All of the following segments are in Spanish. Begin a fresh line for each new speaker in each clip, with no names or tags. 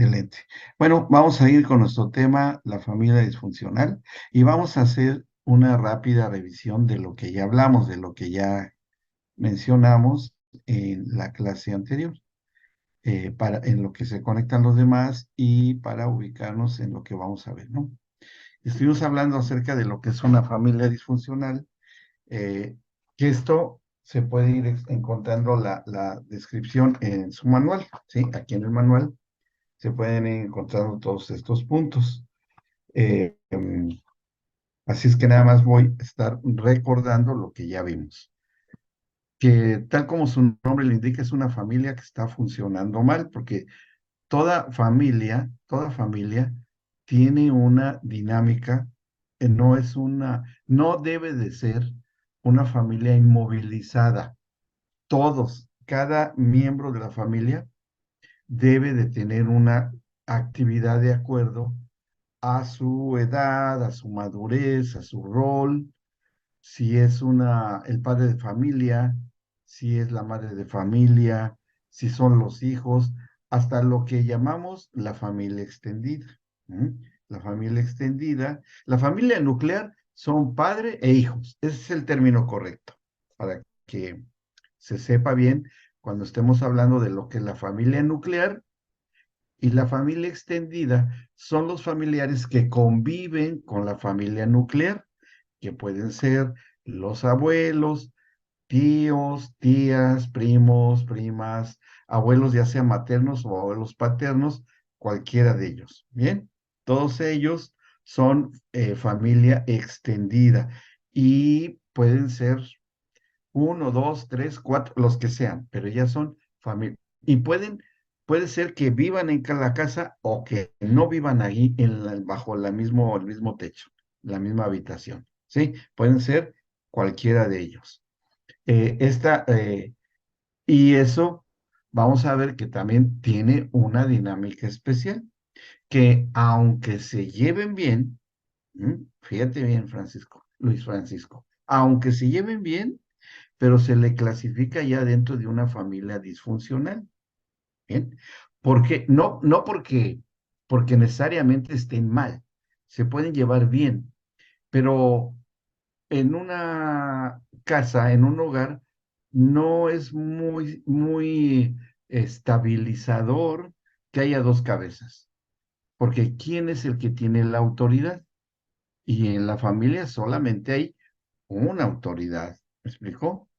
Excelente. Bueno, vamos a ir con nuestro tema, la familia disfuncional, y vamos a hacer una rápida revisión de lo que ya hablamos, de lo que ya mencionamos en la clase anterior, en lo que se conectan los demás y para ubicarnos en lo que vamos a ver, ¿no? Estuvimos hablando acerca de lo que es una familia disfuncional, eh, que esto se puede ir encontrando la descripción en su manual, ¿sí? Aquí en el manual se pueden ir encontrando todos estos puntos. Así es que nada más voy a estar recordando lo que ya vimos. Que tal como su nombre le indica, es una familia que está funcionando mal, porque toda familia tiene una dinámica, no debe de ser una familia inmovilizada. Todos, cada miembro de la familia debe de tener una actividad de acuerdo a su edad, a su madurez, a su rol, si es el padre de familia, si es la madre de familia, si son los hijos, hasta lo que llamamos la familia extendida. ¿M? La familia extendida, la familia nuclear son padre e hijos. Ese es el término correcto, para que se sepa bien cuando estemos hablando de lo que es la familia nuclear. Y la familia extendida son los familiares que conviven con la familia nuclear, que pueden ser los abuelos, tíos, tías, primos, primas, abuelos ya sean maternos o abuelos paternos, cualquiera de ellos. Bien, todos ellos son familia extendida y pueden ser uno, dos, tres, cuatro, los que sean, pero ya son familia. Y puede ser que vivan en la casa o que no vivan ahí bajo el mismo techo, la misma habitación, ¿sí? Pueden ser cualquiera de ellos. Eh, esta, eh, y eso, vamos a ver que también tiene una dinámica especial, que aunque se lleven bien, fíjate bien, Luis Francisco, aunque se lleven bien, pero se le clasifica ya dentro de una familia disfuncional. ¿Bien? Porque, no porque necesariamente estén mal, se pueden llevar bien, pero en una casa, en un hogar, no es muy estabilizador que haya dos cabezas, porque ¿quién es el que tiene la autoridad? Y en la familia solamente hay una autoridad, ¿me explicó?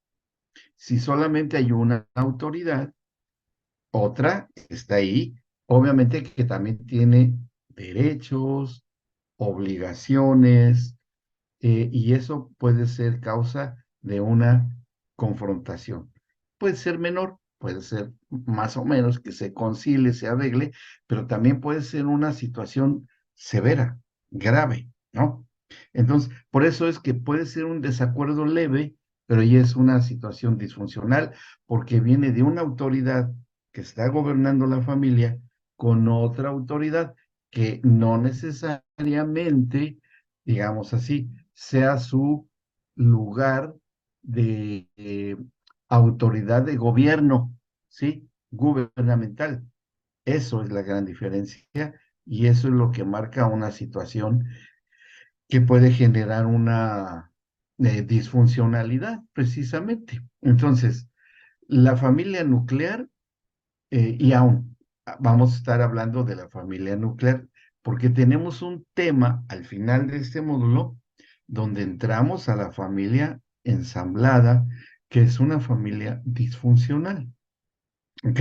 Si solamente hay una autoridad, otra está ahí, obviamente que también tiene derechos, obligaciones, y eso puede ser causa de una confrontación. Puede ser menor, puede ser más o menos que se concilie, se arregle, pero también puede ser una situación severa, grave, ¿no? Entonces, por eso es que puede ser un desacuerdo leve, pero ya es una situación disfuncional, porque viene de una autoridad que está gobernando la familia con otra autoridad que no necesariamente, digamos así, sea su lugar de autoridad de gobierno, ¿sí? Gubernamental. Eso es la gran diferencia y eso es lo que marca una situación que puede generar una disfuncionalidad, precisamente. Entonces, la familia nuclear, y aún vamos a estar hablando de la familia nuclear, porque tenemos un tema al final de este módulo donde entramos a la familia ensamblada, que es una familia disfuncional. ¿Ok?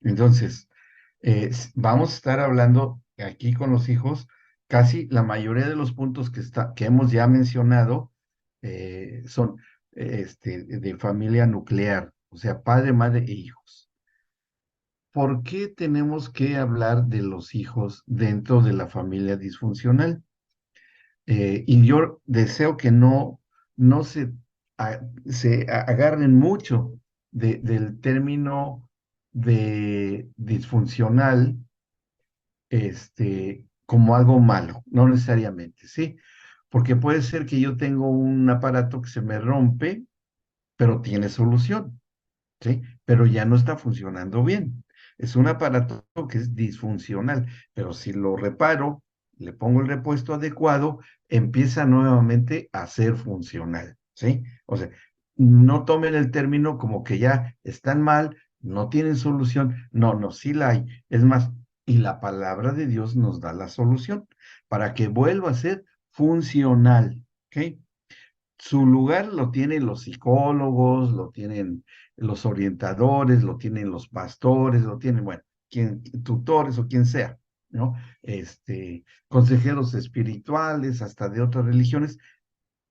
Entonces, vamos a estar hablando aquí con los hijos, casi la mayoría de los puntos que hemos ya mencionado son de familia nuclear, o sea, padre, madre e hijos. ¿Por qué tenemos que hablar de los hijos dentro de la familia disfuncional? Y yo deseo que no se agarren mucho del término de disfuncional como algo malo, no necesariamente, ¿sí? Porque puede ser que yo tengo un aparato que se me rompe, pero tiene solución, ¿sí? Pero ya no está funcionando bien. Es un aparato que es disfuncional, pero si lo reparo, le pongo el repuesto adecuado, empieza nuevamente a ser funcional, ¿sí? O sea, no tomen el término como que ya están mal, no tienen solución. No, no, sí la hay. Es más, y la palabra de Dios nos da la solución para que vuelva a ser funcional, ¿ok? Su lugar lo tienen los psicólogos, lo tienen los orientadores, lo tienen los pastores, lo tienen, bueno, tutores o quien sea, ¿no? Consejeros espirituales, hasta de otras religiones,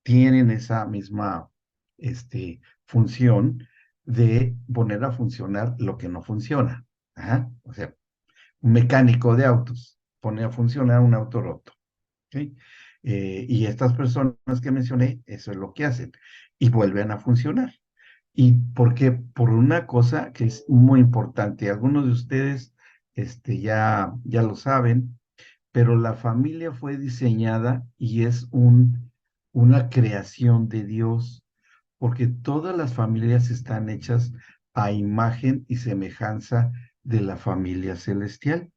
tienen esa misma, función de poner a funcionar lo que no funciona. Ajá. O sea, un mecánico de autos pone a funcionar un auto roto. ¿Sí? Y estas personas que mencioné, eso es lo que hacen y vuelven a funcionar. ¿Y por qué? Por una cosa que es muy importante. Algunos de ustedes ya lo saben, pero la familia fue diseñada y es una creación de Dios, porque todas las familias están hechas a imagen y semejanza de la familia celestial.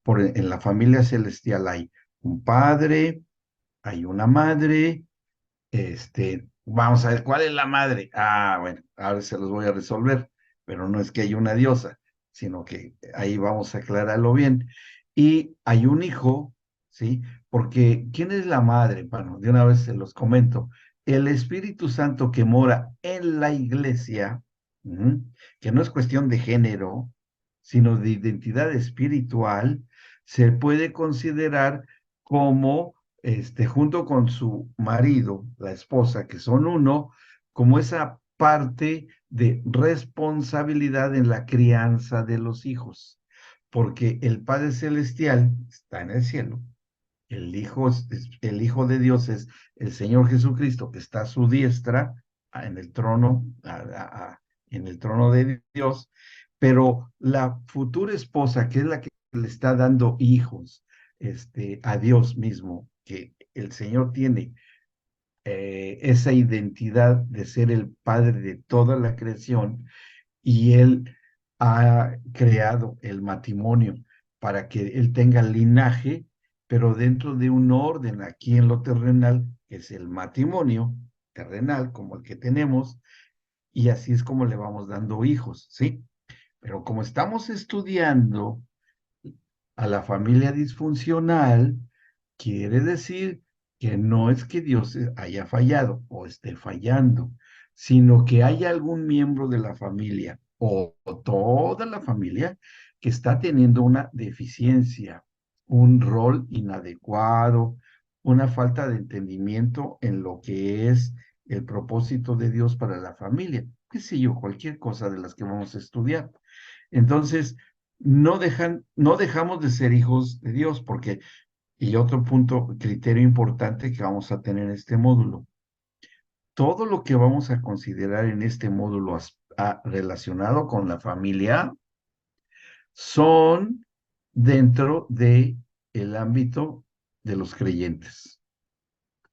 En la familia celestial hay un padre, hay una madre, vamos a ver, ¿cuál es la madre? Ah, bueno, ahora se los voy a resolver, pero no es que haya una diosa, sino que ahí vamos a aclararlo bien. Y hay un hijo, ¿sí? Porque ¿quién es la madre? Bueno, de una vez se los comento. El Espíritu Santo que mora en la iglesia, ujú, que no es cuestión de género, sino de identidad espiritual, se puede considerar como junto con su marido, la esposa, que son uno, como esa parte de responsabilidad en la crianza de los hijos, porque el Padre Celestial está en el cielo, el Hijo de Dios es el Señor Jesucristo, que está a su diestra, en el trono, en el trono de Dios, pero la futura esposa, que es la que le está dando hijos, a Dios mismo, que el Señor tiene esa identidad de ser el Padre de toda la creación, y Él ha creado el matrimonio para que Él tenga linaje, pero dentro de un orden aquí en lo terrenal, que es el matrimonio terrenal, como el que tenemos, y así es como le vamos dando hijos, ¿sí? Pero como estamos estudiando a la familia disfuncional, quiere decir que no es que Dios haya fallado o esté fallando, sino que hay algún miembro de la familia o toda la familia que está teniendo una deficiencia, un rol inadecuado, una falta de entendimiento en lo que es el propósito de Dios para la familia, qué sé yo, cualquier cosa de las que vamos a estudiar. Entonces, no dejamos de ser hijos de Dios, porque, y otro punto, criterio importante que vamos a tener en este módulo, todo lo que vamos a considerar en este módulo relacionado con la familia son dentro de el ámbito de los creyentes.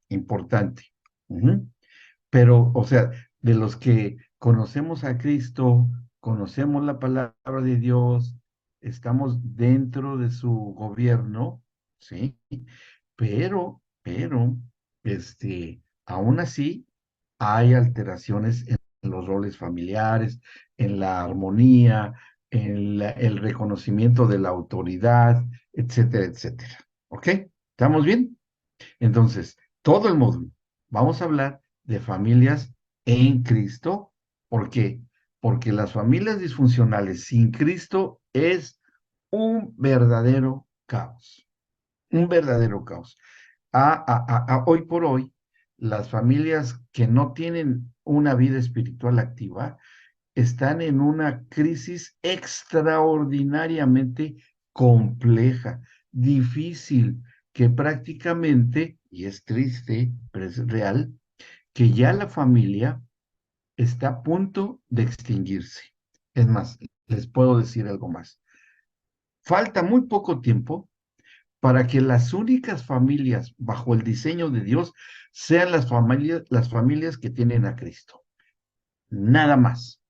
Importante. Ujú. Pero, o sea, de los que conocemos a Cristo, conocemos la palabra de Dios, estamos dentro de su gobierno, ¿sí? Pero, aún así hay alteraciones en los roles familiares, en la armonía, en el reconocimiento de la autoridad, etcétera, etcétera. ¿Ok? ¿Estamos bien? Entonces, todo el módulo, vamos a hablar de familias en Cristo. ¿Por qué? Porque las familias disfuncionales sin Cristo es un verdadero caos, un verdadero caos. Hoy por hoy, las familias que no tienen una vida espiritual activa están en una crisis extraordinariamente compleja, difícil, que prácticamente, y es triste, pero es real, que ya la familia está a punto de extinguirse. Es más, les puedo decir algo más. Falta muy poco tiempo para que las únicas familias bajo el diseño de Dios sean las familias que tienen a Cristo. Nada más,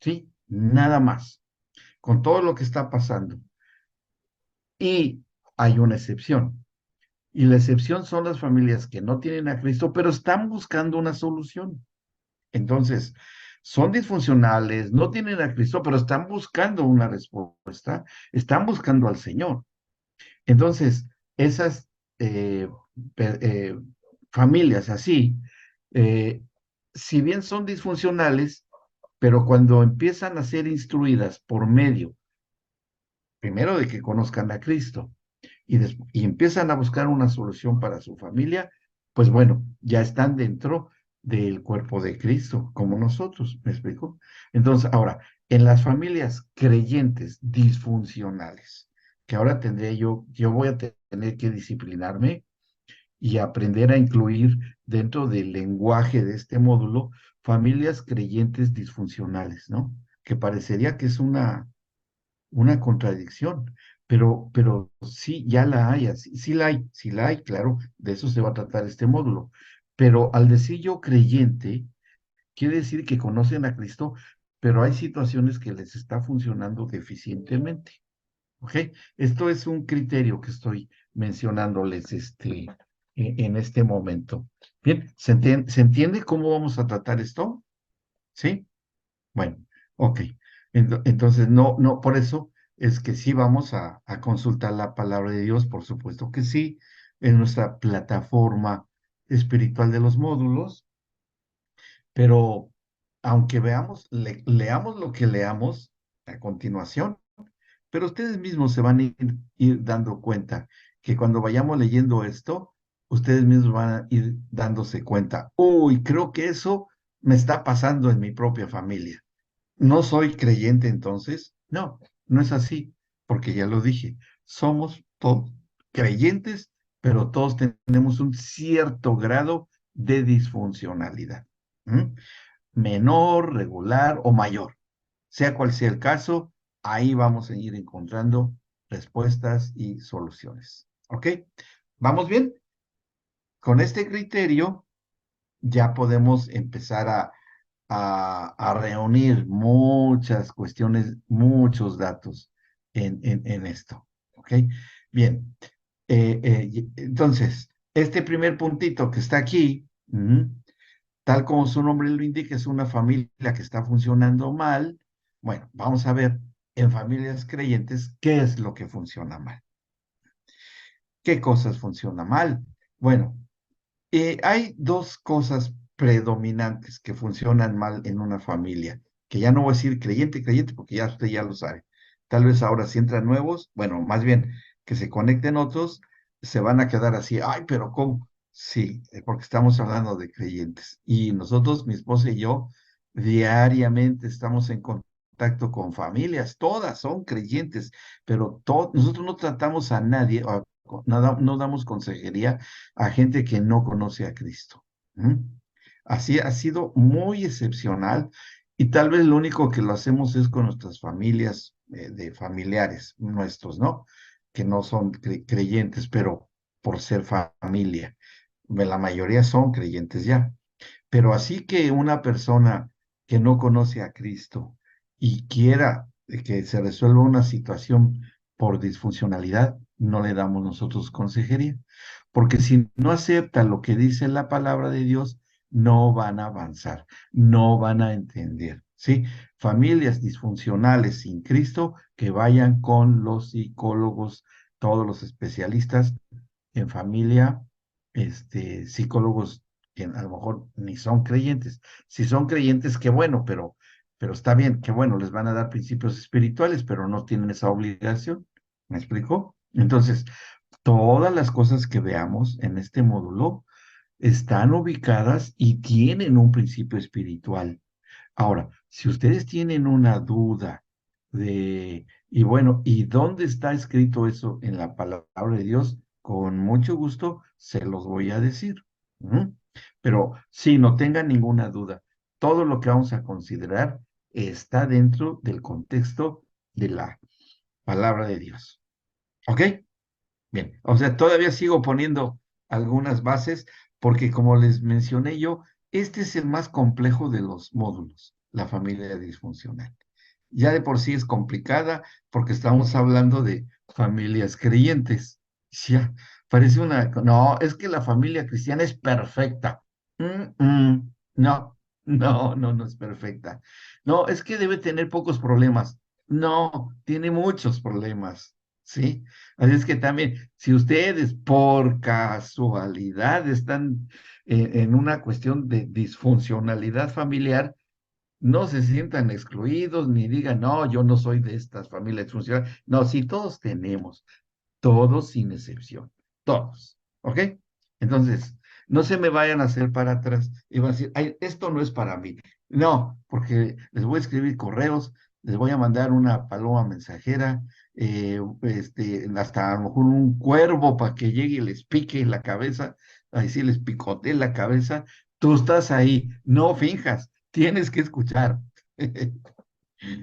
¿sí? Nada más. con todo lo que está pasando. Y hay una excepción. Y la excepción son las familias que no tienen a Cristo, pero están buscando una solución. Entonces, son disfuncionales, no tienen a Cristo, pero están buscando una respuesta, están buscando al Señor. Entonces, esas eh, pe- eh, familias así, eh, si bien son disfuncionales, pero cuando empiezan a ser instruidas por medio, primero de que conozcan a Cristo y empiezan a buscar una solución para su familia, pues bueno, ya están dentro del cuerpo de Cristo, como nosotros, ¿me explico? Entonces, ahora, en las familias creyentes disfuncionales, que ahora yo voy a tener que disciplinarme y aprender a incluir dentro del lenguaje de este módulo familias creyentes disfuncionales, ¿no? Que parecería que es una contradicción, pero sí, ya la hay, sí la hay, claro, de eso se va a tratar este módulo. Pero al decir yo creyente, quiere decir que conocen a Cristo, pero hay situaciones que les está funcionando deficientemente. ¿Ok? Esto es un criterio que estoy mencionándoles en este momento. Bien, ¿se entiende cómo vamos a tratar esto? ¿Sí? Bueno, ok. Entonces, no, por eso es que sí vamos a consultar la palabra de Dios, por supuesto que sí, en nuestra plataforma espiritual de los módulos, pero aunque leamos lo que leamos a continuación, pero ustedes mismos se van a ir dando cuenta que cuando vayamos leyendo esto, ustedes mismos van a ir dándose cuenta, uy, creo que eso me está pasando en mi propia familia. ¿No soy creyente entonces? No, no es así, porque ya lo dije, somos todos creyentes, pero todos tenemos un cierto grado de disfuncionalidad, ¿m? Menor, regular o mayor. Sea cual sea el caso, ahí vamos a ir encontrando respuestas y soluciones. ¿Ok? ¿Vamos bien? Con este criterio ya podemos empezar a reunir muchas cuestiones, muchos datos en esto. ¿Ok? Bien. Entonces, este primer puntito que está aquí, tal como su nombre lo indica, es una familia que está funcionando mal. Bueno, vamos a ver en familias creyentes qué es lo que funciona mal. ¿Qué cosas funcionan mal? Bueno, hay dos cosas predominantes que funcionan mal en una familia, que ya no voy a decir creyente, creyente, porque ya usted ya lo sabe. Tal vez ahora si entran nuevos, bueno, más bien que se conecten otros, se van a quedar así, ay, pero ¿cómo? Sí, porque estamos hablando de creyentes. Y nosotros, mi esposa y yo, diariamente estamos en contacto con familias, todas son creyentes, pero nosotros no tratamos a nadie, no damos consejería a gente que no conoce a Cristo. ¿Mm? Así ha sido muy excepcional y tal vez lo único que lo hacemos es con nuestras familias, de familiares nuestros, ¿no? Que no son creyentes, pero por ser familia. La mayoría son creyentes ya. Pero así que una persona que no conoce a Cristo y quiera que se resuelva una situación por disfuncionalidad, no le damos nosotros consejería. Porque si no aceptan lo que dice la palabra de Dios, no van a avanzar, no van a entender. ¿Sí? Familias disfuncionales sin Cristo que vayan con los psicólogos, todos los especialistas en familia, psicólogos que a lo mejor ni son creyentes. Si son creyentes, qué bueno, pero está bien, qué bueno, les van a dar principios espirituales, pero no tienen esa obligación. ¿Me explico? Entonces, todas las cosas que veamos en este módulo están ubicadas y tienen un principio espiritual. Ahora, si ustedes tienen una duda y bueno, ¿y dónde está escrito eso en la palabra de Dios? Con mucho gusto se los voy a decir. ¿Mm? Pero sí, no tengan ninguna duda. Todo lo que vamos a considerar está dentro del contexto de la palabra de Dios. ¿Ok? Bien, o sea, todavía sigo poniendo algunas bases porque como les mencioné yo, este es el más complejo de los módulos, la familia disfuncional. ya de por sí es complicada porque estamos hablando de familias creyentes. Ya, parece una, no, es que la familia cristiana es perfecta. No, no es perfecta. No, es que debe tener pocos problemas. No, tiene muchos problemas, ¿sí? Así es que también, si ustedes por casualidad están en una cuestión de disfuncionalidad familiar, no se sientan excluidos ni digan, no, yo no soy de estas familias disfuncionales. No, sí, todos tenemos, todos sin excepción, todos, ¿ok? Entonces, no se me vayan a hacer para atrás y van a decir, ay, esto no es para mí. No, porque les voy a escribir correos, les voy a mandar una paloma mensajera, hasta a lo mejor un cuervo para que llegue y les pique la cabeza, ahí sí les picotee la cabeza. Tú estás ahí, no finjas, tienes que escuchar.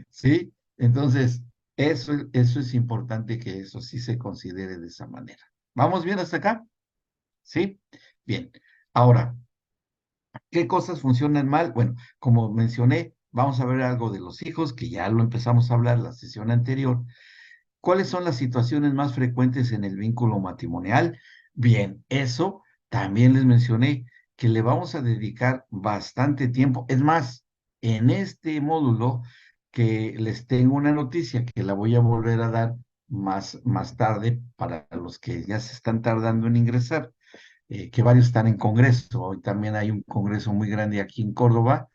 ¿Sí? Entonces, eso es importante que eso sí se considere de esa manera. ¿Vamos bien hasta acá? ¿Sí? Bien. Ahora, ¿qué cosas funcionan mal? Bueno, como mencioné, vamos a ver algo de los hijos, que ya lo empezamos a hablar la sesión anterior. ¿Cuáles son las situaciones más frecuentes en el vínculo matrimonial? Bien, eso también les mencioné que le vamos a dedicar bastante tiempo. Es más, en este módulo que les tengo una noticia que la voy a volver a dar más tarde para los que ya se están tardando en ingresar, que varios están en congreso. Hoy también hay un congreso muy grande aquí en Córdoba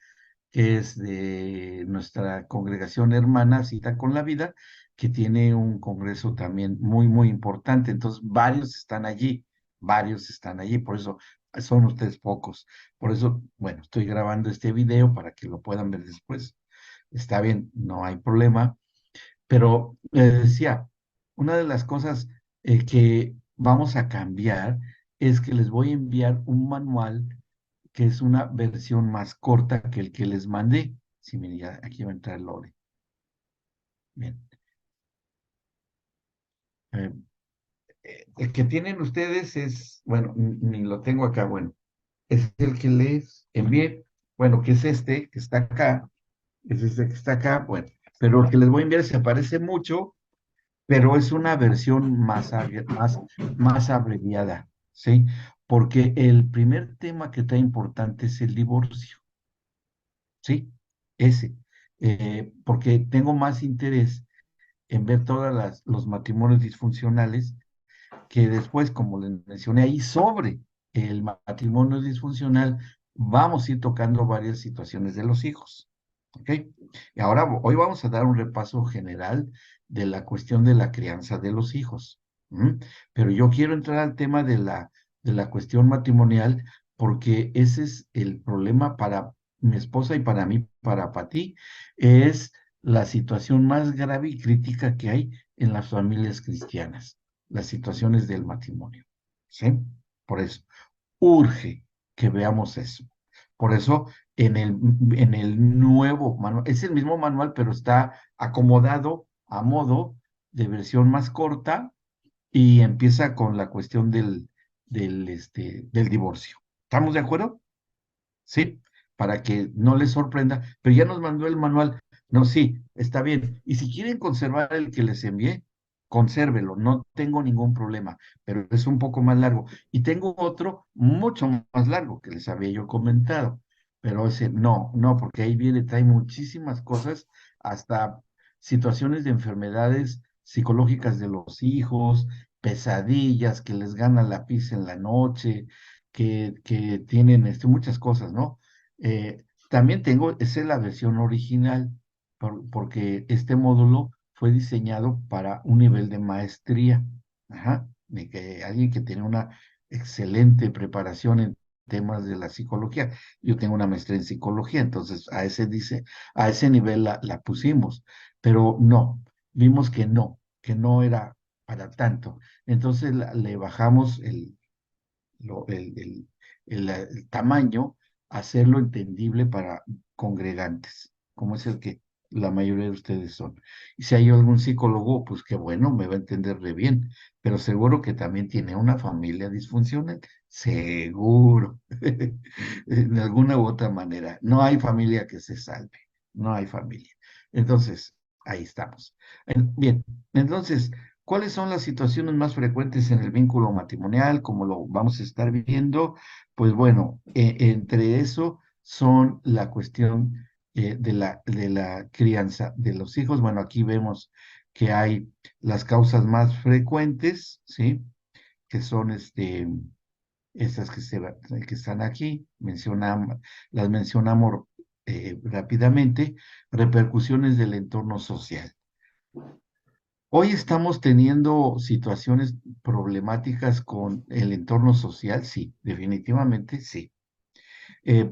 que es de nuestra congregación hermana Cita con la Vida, que tiene un congreso también muy importante. Entonces, varios están allí, por eso son ustedes pocos. Por eso, bueno, estoy grabando este video para que lo puedan ver después. Está bien, no hay problema, pero decía, una de las cosas que vamos a cambiar es que les voy a enviar un manual que es una versión más corta que el que les mandé. Si me diga, aquí va a entrar Lore. Bien. Eh, el que tienen ustedes es, bueno, ni lo tengo acá, bueno, es el que les envié, bueno, que es este, que está acá, es este que está acá, bueno, pero el que les voy a enviar se parece mucho, pero es una versión más abreviada, ¿sí? Porque el primer tema que está importante es el divorcio. Sí, ese. Porque tengo más interés en ver todos los matrimonios disfuncionales que después, como les mencioné ahí, sobre el matrimonio disfuncional, vamos a ir tocando varias situaciones de los hijos. ¿Ok? Y ahora, hoy vamos a dar un repaso general de la cuestión de la crianza de los hijos. ¿M? Pero yo quiero entrar al tema de la cuestión matrimonial porque ese es el problema para mi esposa y para mí, para Pati, es la situación más grave y crítica que hay en las familias cristianas, las situaciones del matrimonio. ¿Sí? Por eso, urge que veamos eso. Por eso, en el nuevo manual, es el mismo manual, pero está acomodado a modo de versión más corta y empieza con la cuestión del divorcio. ¿Estamos de acuerdo? Sí, para que no les sorprenda, pero ya nos mandó el manual. No, sí, está bien. Y si quieren conservar el que les envié, consérvelo, no tengo ningún problema, pero es un poco más largo. Y tengo otro mucho más largo que les había yo comentado, pero ese no, porque ahí viene, trae muchísimas cosas, hasta situaciones de enfermedades psicológicas de los hijos, pesadillas que les gana la pizza en la noche, que tienen muchas cosas, ¿no? También tengo, esa es la versión original, porque este módulo fue diseñado para un nivel de maestría, ajá, de que alguien que tiene una excelente preparación en temas de la psicología. Yo tengo una maestría en psicología, entonces a ese nivel la pusimos, pero no, vimos que no era para tanto. Entonces le bajamos lo- el, el- el tamaño, hacerlo entendible para congregantes, como es el que la mayoría de ustedes son. Y si hay algún psicólogo, pues qué bueno, me va a entender de bien, pero seguro que también tiene una familia disfuncional, seguro, de alguna u otra manera. No hay familia que se salve, no hay familia. Entonces, Ahí estamos. Bien, entonces, ¿cuáles son las situaciones más frecuentes en el vínculo matrimonial? Como lo vamos a estar viendo, pues bueno, entre eso son la cuestión de la crianza de los hijos. Bueno, aquí vemos que hay las causas más frecuentes, ¿sí? Que son estas que están aquí, las mencionamos rápidamente, repercusiones del entorno social. Hoy estamos teniendo situaciones problemáticas con el entorno social, sí, definitivamente sí,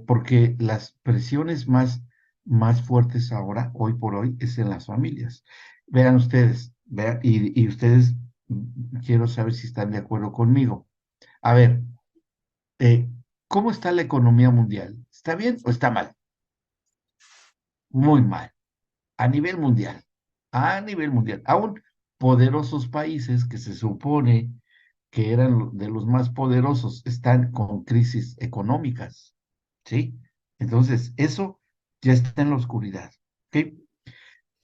porque las presiones más fuertes ahora, hoy por hoy, es en las familias. Vean ustedes, y ustedes, quiero saber si están de acuerdo conmigo. A ver, eh, ¿cómo está la economía mundial? ¿Está bien o está mal? Muy mal, a nivel mundial, a nivel mundial. Aún poderosos países que se supone que eran de los más poderosos están con crisis económicas, ¿sí? Entonces, eso ya está en la oscuridad, ¿ok?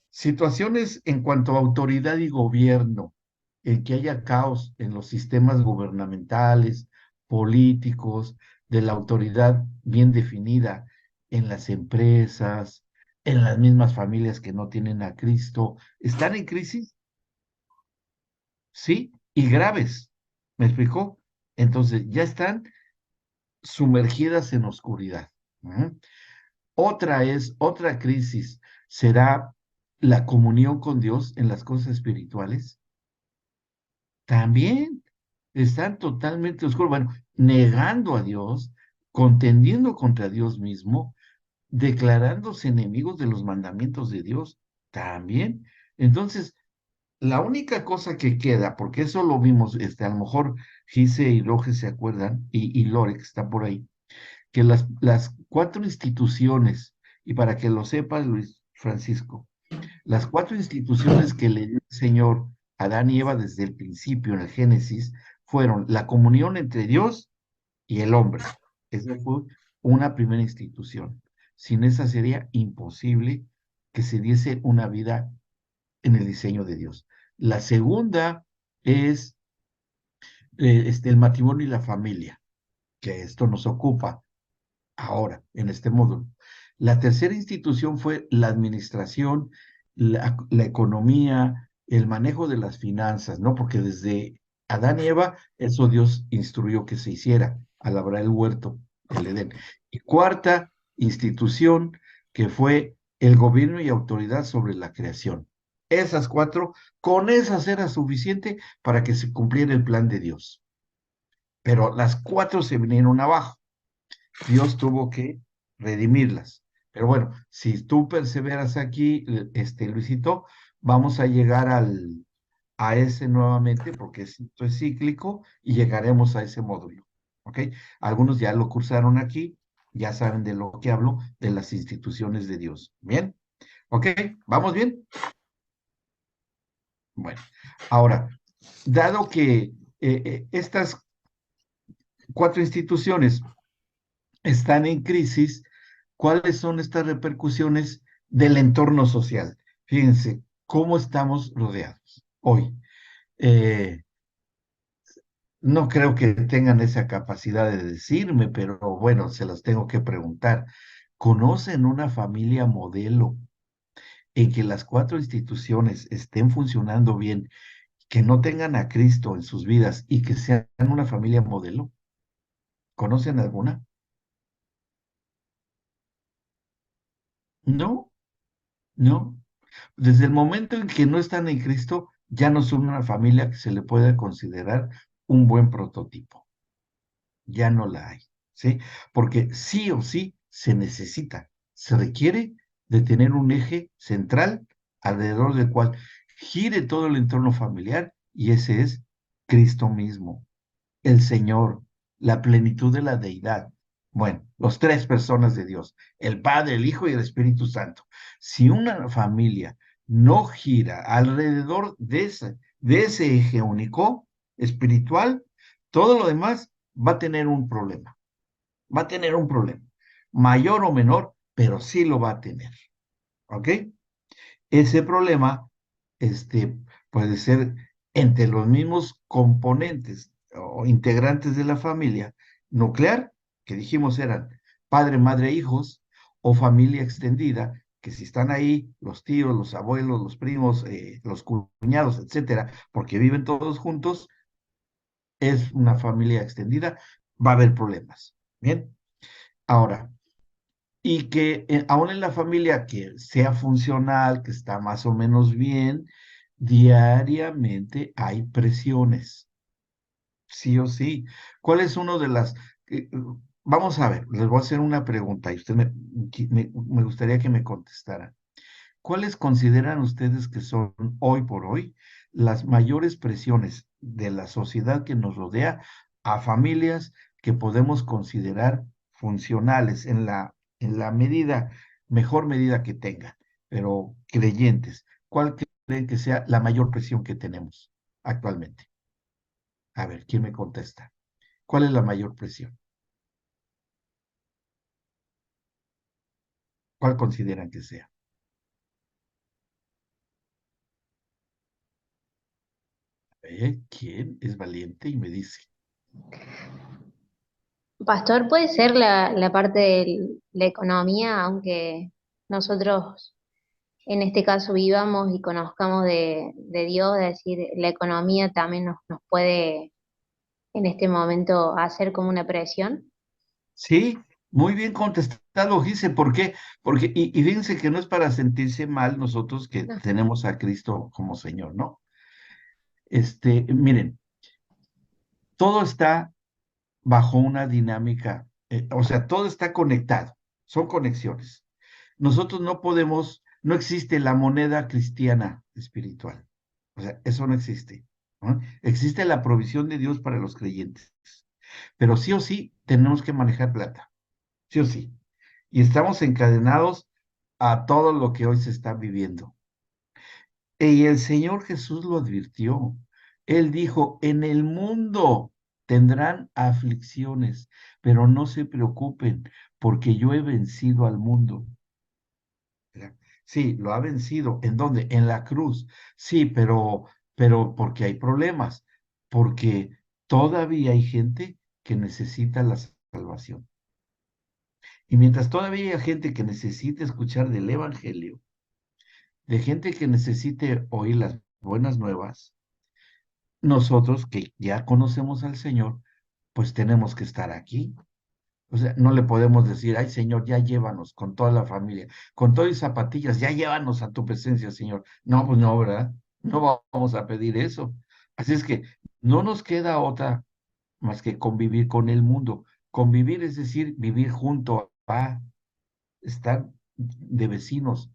Situaciones en cuanto a autoridad y gobierno, en que haya caos en los sistemas gubernamentales, políticos, de la autoridad bien definida en las empresas, en las mismas familias que no tienen a Cristo, están en crisis, sí, y graves. ¿Me explicó? Entonces, ya están sumergidas en oscuridad. Ujú. Otra crisis será la comunión con Dios en las cosas espirituales. También están totalmente oscuros, bueno, negando a Dios, contendiendo contra Dios mismo, declarándose enemigos de los mandamientos de Dios. También. Entonces, la única cosa que queda, porque eso lo vimos, a lo mejor Gise y Roge se acuerdan, y Lore, que está por ahí, que las cuatro instituciones, y para que lo sepa Luis Francisco, las cuatro instituciones que le dio el Señor a Adán y Eva desde el principio en el Génesis fueron la comunión entre Dios y el hombre. Esa fue una primera institución. Sin esa sería imposible que se diese una vida en el diseño de Dios. La segunda es el matrimonio y la familia, que esto nos ocupa ahora, en este módulo. La tercera institución fue la administración, la economía, el manejo de las finanzas, ¿no? Porque desde Adán y Eva, eso Dios instruyó que se hiciera al labrar el huerto, el Edén. Y cuarta institución, que fue el gobierno y autoridad sobre la creación. Esas cuatro, con esas era suficiente para que se cumpliera el plan de Dios. Pero las cuatro se vinieron abajo. Dios tuvo que redimirlas. Pero bueno, si tú perseveras aquí, Luisito, vamos a llegar a ese nuevamente, porque esto es cíclico, y llegaremos a ese módulo. ¿Ok? Algunos ya lo cursaron aquí, ya saben de lo que hablo, de las instituciones de Dios. ¿Bien? ¿Ok? ¿Vamos bien? Bueno, ahora, dado que estas cuatro instituciones están en crisis, ¿cuáles son estas repercusiones del entorno social? Fíjense cómo estamos rodeados hoy. Eh, no creo que tengan esa capacidad de decirme, pero bueno, se las tengo que preguntar. ¿Conocen una familia modelo en que las cuatro instituciones estén funcionando bien, que no tengan a Cristo en sus vidas y que sean una familia modelo? ¿Conocen alguna? No, no. Desde el momento en que no están en Cristo, ya no son una familia que se le pueda considerar un buen prototipo. Ya no la hay, ¿sí? Porque sí o sí se necesita, se requiere de tener un eje central alrededor del cual gire todo el entorno familiar y ese es Cristo mismo, el Señor, la plenitud de la deidad. Bueno, los tres personas de Dios, el Padre, el Hijo y el Espíritu Santo. Si una familia no gira alrededor de ese eje único espiritual, todo lo demás va a tener un problema. Va a tener un problema, mayor o menor, pero sí lo va a tener. ¿Ok? Ese problema, puede ser entre los mismos componentes o integrantes de la familia nuclear, que dijimos eran padre, madre, hijos, o familia extendida, que si están ahí los tíos, los abuelos, los primos, los cuñados, etcétera, porque viven todos juntos, es una familia extendida, va a haber problemas. Bien, ahora, y que aún en la familia que sea funcional, que está más o menos bien, diariamente hay presiones, sí o sí. ¿Cuál es uno de las... vamos a ver, les voy a hacer una pregunta y usted me gustaría que me contestara. ¿Cuáles consideran ustedes que son hoy por hoy las mayores presiones de la sociedad que nos rodea a familias que podemos considerar funcionales en la medida, mejor medida que tengan, pero creyentes? ¿Cuál creen que sea la mayor presión que tenemos actualmente? A ver, ¿quién me contesta? ¿Cuál es la mayor presión? ¿Cuál consideran que sea? ¿Quién es valiente y me dice?
Pastor, puede ser la parte de la economía, aunque nosotros en este caso vivamos y conozcamos de Dios, es decir, la economía también nos puede en este momento hacer como una presión.
Sí, muy bien contestado, Gise. ¿Por qué? Porque, y fíjense que no es para sentirse mal nosotros que
No.
tenemos a Cristo como Señor, ¿no? Miren, todo está bajo una dinámica, o sea, todo está conectado, son conexiones. Nosotros no podemos, no existe la moneda cristiana espiritual, o sea, eso no existe, ¿no? Existe la provisión de Dios para los creyentes, pero sí o sí tenemos que manejar plata, sí o sí. Y estamos encadenados a todo lo que hoy se está viviendo. Y el Señor Jesús lo advirtió. Él dijo, en el mundo tendrán aflicciones, pero no se preocupen, porque yo he vencido al mundo. ¿Verdad? Sí, lo ha vencido. ¿En dónde? En la cruz. Sí, pero porque hay problemas, porque todavía hay gente que necesita la salvación. Y mientras todavía hay gente que necesita escuchar del Evangelio, de gente que necesite oír las buenas nuevas, nosotros que ya conocemos al Señor, pues tenemos que estar aquí. O sea, no le podemos decir, ay Señor, ya llévanos con toda la familia, con todas y zapatillas, ya llévanos a tu presencia, Señor. No, pues no, ¿verdad? No vamos a pedir eso. Así es que no nos queda otra más que convivir con el mundo. Convivir es decir, vivir junto a, estar de vecinos.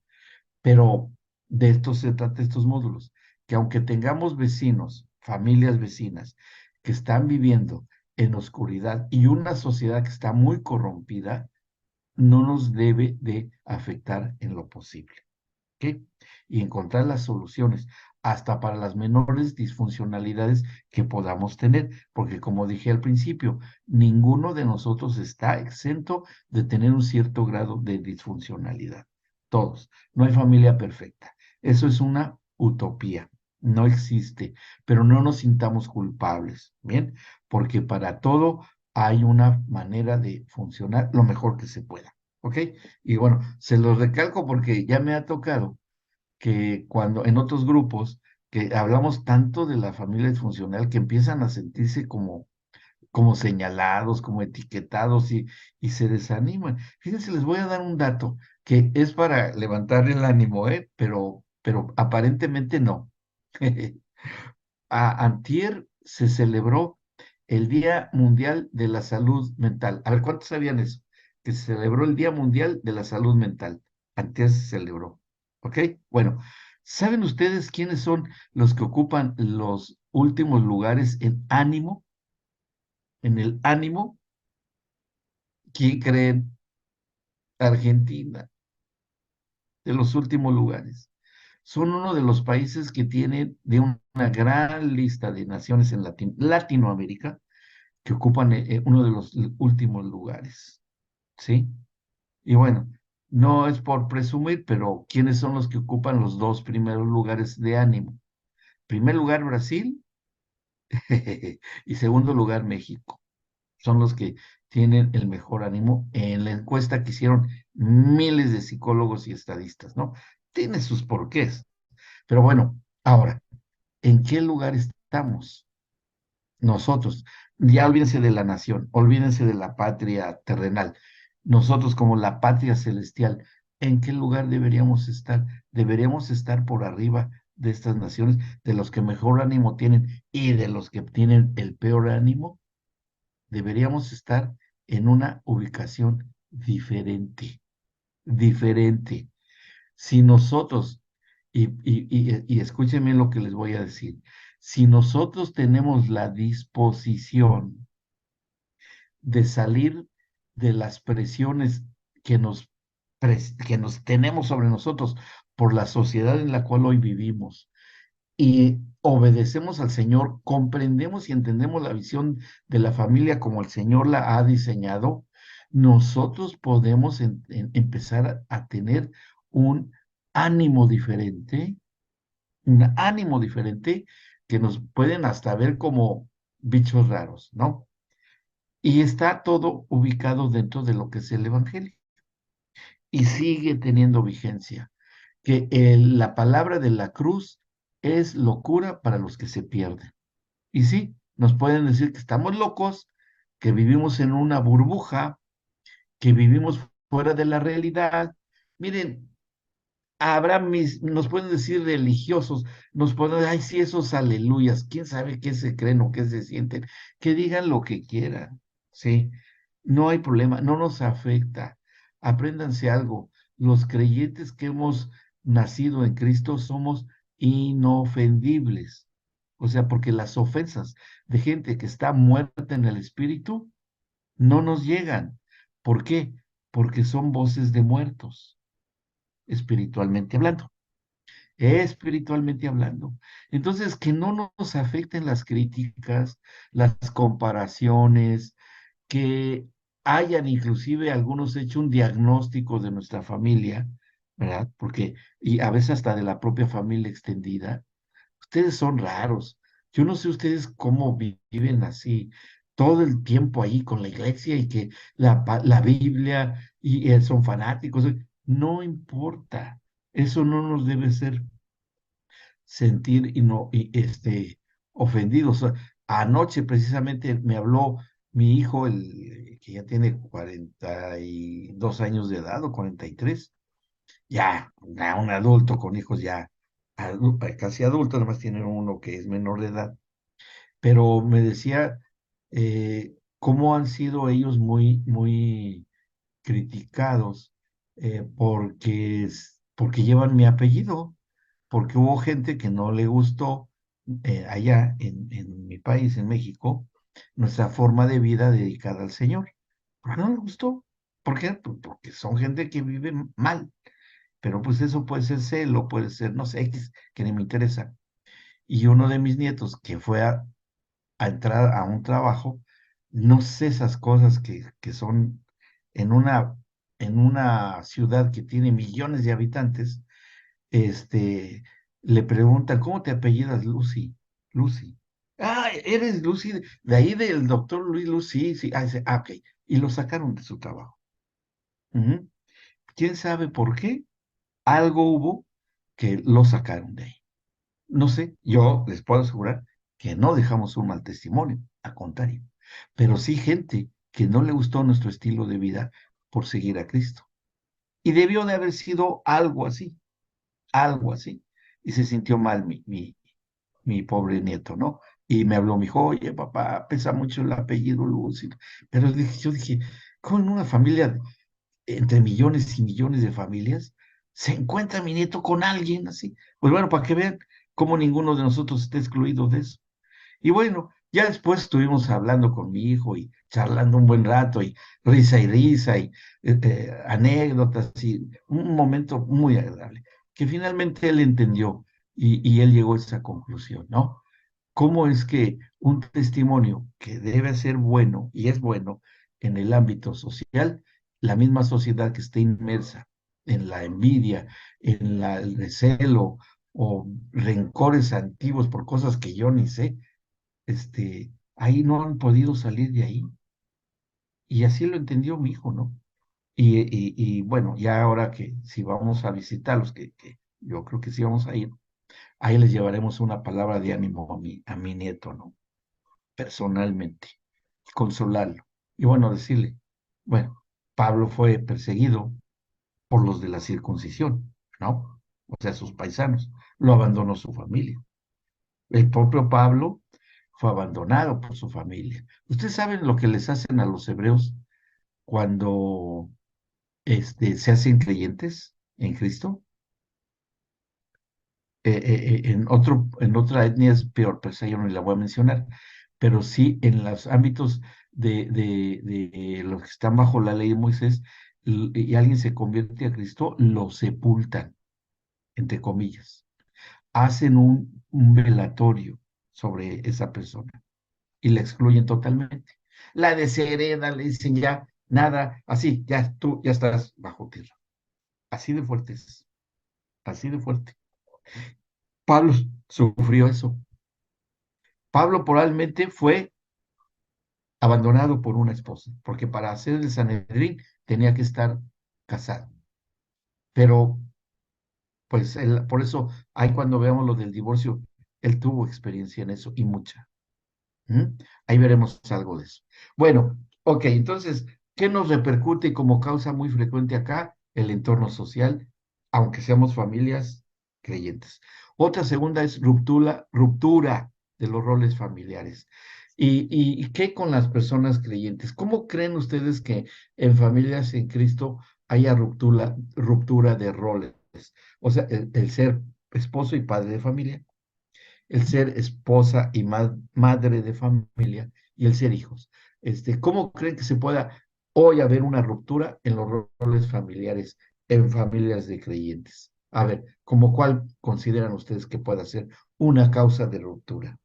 Pero de esto se trata estos módulos, que aunque tengamos vecinos, familias vecinas, que están viviendo en oscuridad y una sociedad que está muy corrompida, no nos debe de afectar en lo posible. ¿Ok? Y encontrar las soluciones, hasta para las menores disfuncionalidades que podamos tener, porque como dije al principio, ninguno de nosotros está exento de tener un cierto grado de disfuncionalidad. Todos. No hay familia perfecta. Eso es una utopía. No existe, pero no nos sintamos culpables, ¿bien? Porque para todo hay una manera de funcionar lo mejor que se pueda. ¿Ok? Y bueno, se los recalco porque ya me ha tocado que cuando en otros grupos que hablamos tanto de la familia disfuncional que empiezan a sentirse como señalados, como etiquetados y se desaniman. Fíjense, les voy a dar un dato que es para levantar el ánimo, ¿eh? Pero aparentemente no. Antier se celebró el Día Mundial de la Salud Mental. A ver, ¿cuántos sabían eso? Que se celebró el Día Mundial de la Salud Mental. Antier se celebró. ¿Ok? Bueno, ¿saben ustedes quiénes son los que ocupan los últimos lugares en ánimo? En el ánimo, ¿quién creen? Argentina, de los últimos lugares. Son uno de los países que tienen de una gran lista de naciones en Latinoamérica que ocupan uno de los últimos lugares, ¿sí? Y bueno, No es por presumir, pero ¿quiénes son los que ocupan los dos primeros lugares de ánimo? Primer lugar Brasil y segundo lugar México. Son los que tienen el mejor ánimo en la encuesta que hicieron miles de psicólogos y estadistas, ¿no? Tiene sus porqués. Pero bueno, ahora, ¿en qué lugar estamos nosotros? Ya olvídense de la nación, olvídense de la patria terrenal. Nosotros como la patria celestial, ¿en qué lugar deberíamos estar? Deberíamos estar por arriba de estas naciones, de los que mejor ánimo tienen y de los que tienen el peor ánimo. Deberíamos estar en una ubicación diferente, diferente. Si nosotros, y escúchenme lo que les voy a decir, si nosotros tenemos la disposición de salir de las presiones que nos, que nos tenemos sobre nosotros por la sociedad en la cual hoy vivimos, y obedecemos al Señor, comprendemos y entendemos la visión de la familia como el Señor la ha diseñado, nosotros podemos empezar a tener un ánimo diferente, un ánimo diferente que nos pueden hasta ver como bichos raros, ¿no? Y está todo ubicado dentro de lo que es el Evangelio y sigue teniendo vigencia, que la palabra de la cruz es locura para los que se pierden. Y sí, nos pueden decir que estamos locos, que vivimos en una burbuja, que vivimos fuera de la realidad. Miren, nos pueden decir religiosos, nos pueden decir, ay, sí, esos aleluyas, quién sabe qué se creen o qué se sienten, que digan lo que quieran, sí, no hay problema, no nos afecta. Apréndanse algo, los creyentes que hemos nacido en Cristo somos inofendibles, o sea, porque las ofensas de gente que está muerta en el espíritu no nos llegan. ¿Por qué? Porque son voces de muertos, espiritualmente hablando, espiritualmente hablando. Entonces, que no nos afecten las críticas, las comparaciones, que hayan inclusive algunos hecho un diagnóstico de nuestra familia, ¿verdad? Porque, y a veces hasta de la propia familia extendida. Ustedes son raros. Yo no sé ustedes cómo viven así todo el tiempo ahí con la iglesia y que la Biblia y son fanáticos. No importa. Eso no nos debe ser sentir ofendidos. Anoche precisamente me habló mi hijo, que ya tiene 42 años de edad o 43, ya un adulto con hijos ya casi adultos, además tiene uno que es menor de edad, pero me decía cómo han sido ellos muy, muy criticados porque llevan mi apellido, porque hubo gente que no le gustó allá en mi país, en México, nuestra forma de vida dedicada al Señor. ¿Por qué no le gustó? ¿Por qué? Porque son gente que vive mal, pero pues eso puede ser celo, puede ser, no sé, X, que ni me interesa. Y uno de mis nietos que fue a entrar a un trabajo, no sé esas cosas que son en una ciudad que tiene millones de habitantes, este, le preguntan, ¿cómo te apellidas, Lucy? Lucy. Ah, eres Lucy, de ahí del doctor Luis Lucy, sí, dice, ok. Y lo sacaron de su trabajo. Ujú. ¿Quién sabe por qué? Algo hubo que lo sacaron de ahí. No sé, yo les puedo asegurar que no dejamos un mal testimonio, al contrario, pero sí gente que no le gustó nuestro estilo de vida por seguir a Cristo. Y debió de haber sido algo así. Y se sintió mal mi pobre nieto, ¿no? Y me habló, me dijo, oye, papá, pesa mucho el apellido Luz. Pero yo dije, ¿cómo en una familia, entre millones y millones de familias, se encuentra mi nieto con alguien así? Pues bueno, para que vean cómo ninguno de nosotros está excluido de eso. Y bueno, ya después estuvimos hablando con mi hijo y charlando un buen rato y risa y anécdotas y un momento muy agradable, que finalmente él entendió y él llegó a esa conclusión, ¿no? ¿Cómo es que un testimonio que debe ser bueno y es bueno en el ámbito social, la misma sociedad que esté inmersa en la envidia, el recelo o rencores antiguos por cosas que yo ni sé, ahí no han podido salir de ahí. Y así lo entendió mi hijo, ¿no? Y bueno, ya ahora que si vamos a visitarlos, que yo creo que sí vamos a ir, ahí les llevaremos una palabra de ánimo a mi nieto, ¿no? Personalmente, consolarlo. Y bueno, decirle, bueno, Pablo fue perseguido por los de la circuncisión, ¿no? O sea, sus paisanos. Lo abandonó su familia. El propio Pablo fue abandonado por su familia. ¿Ustedes saben lo que les hacen a los hebreos cuando se hacen creyentes en Cristo? En otra etnia es peor, pero esa yo no la voy a mencionar. Pero sí en los ámbitos de los que están bajo la ley de Moisés, y alguien se convierte a Cristo, lo sepultan, entre comillas. Hacen un velatorio sobre esa persona y la excluyen totalmente. La desheredan, le dicen ya, nada, así, ya tú ya estás bajo tierra. Así de fuerte es, así de fuerte. Pablo sufrió eso. Pablo probablemente fue abandonado por una esposa, porque para hacer el Sanedrín tenía que estar casado. Pero, pues, por eso, ahí cuando veamos lo del divorcio, él tuvo experiencia en eso y mucha. ¿Mm? Ahí veremos algo de eso. Bueno, ok, entonces, ¿qué nos repercute como causa muy frecuente acá? El entorno social, aunque seamos familias creyentes. Otra segunda es ruptura de los roles familiares. ¿Y qué con las personas creyentes? ¿Cómo creen ustedes que en familias en Cristo haya ruptura de roles? O sea, el ser esposo y padre de familia, el ser esposa y madre de familia y el ser hijos. ¿Cómo creen que se pueda hoy haber una ruptura en los roles familiares en familias de creyentes? A ver, ¿como cuál consideran ustedes que pueda ser una causa de ruptura?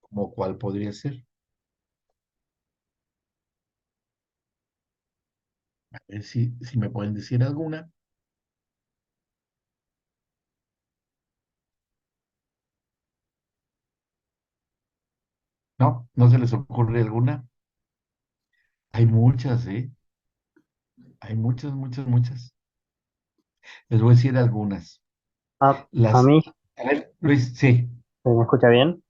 ¿Como cuál podría ser? A ver si me pueden decir alguna. ¿No? ¿No se les ocurre alguna? Hay muchas, ¿eh? Hay muchas, muchas, muchas. Les voy a decir algunas.
A
Las,
mí,
a ver, Luis, sí,
¿me escucha bien?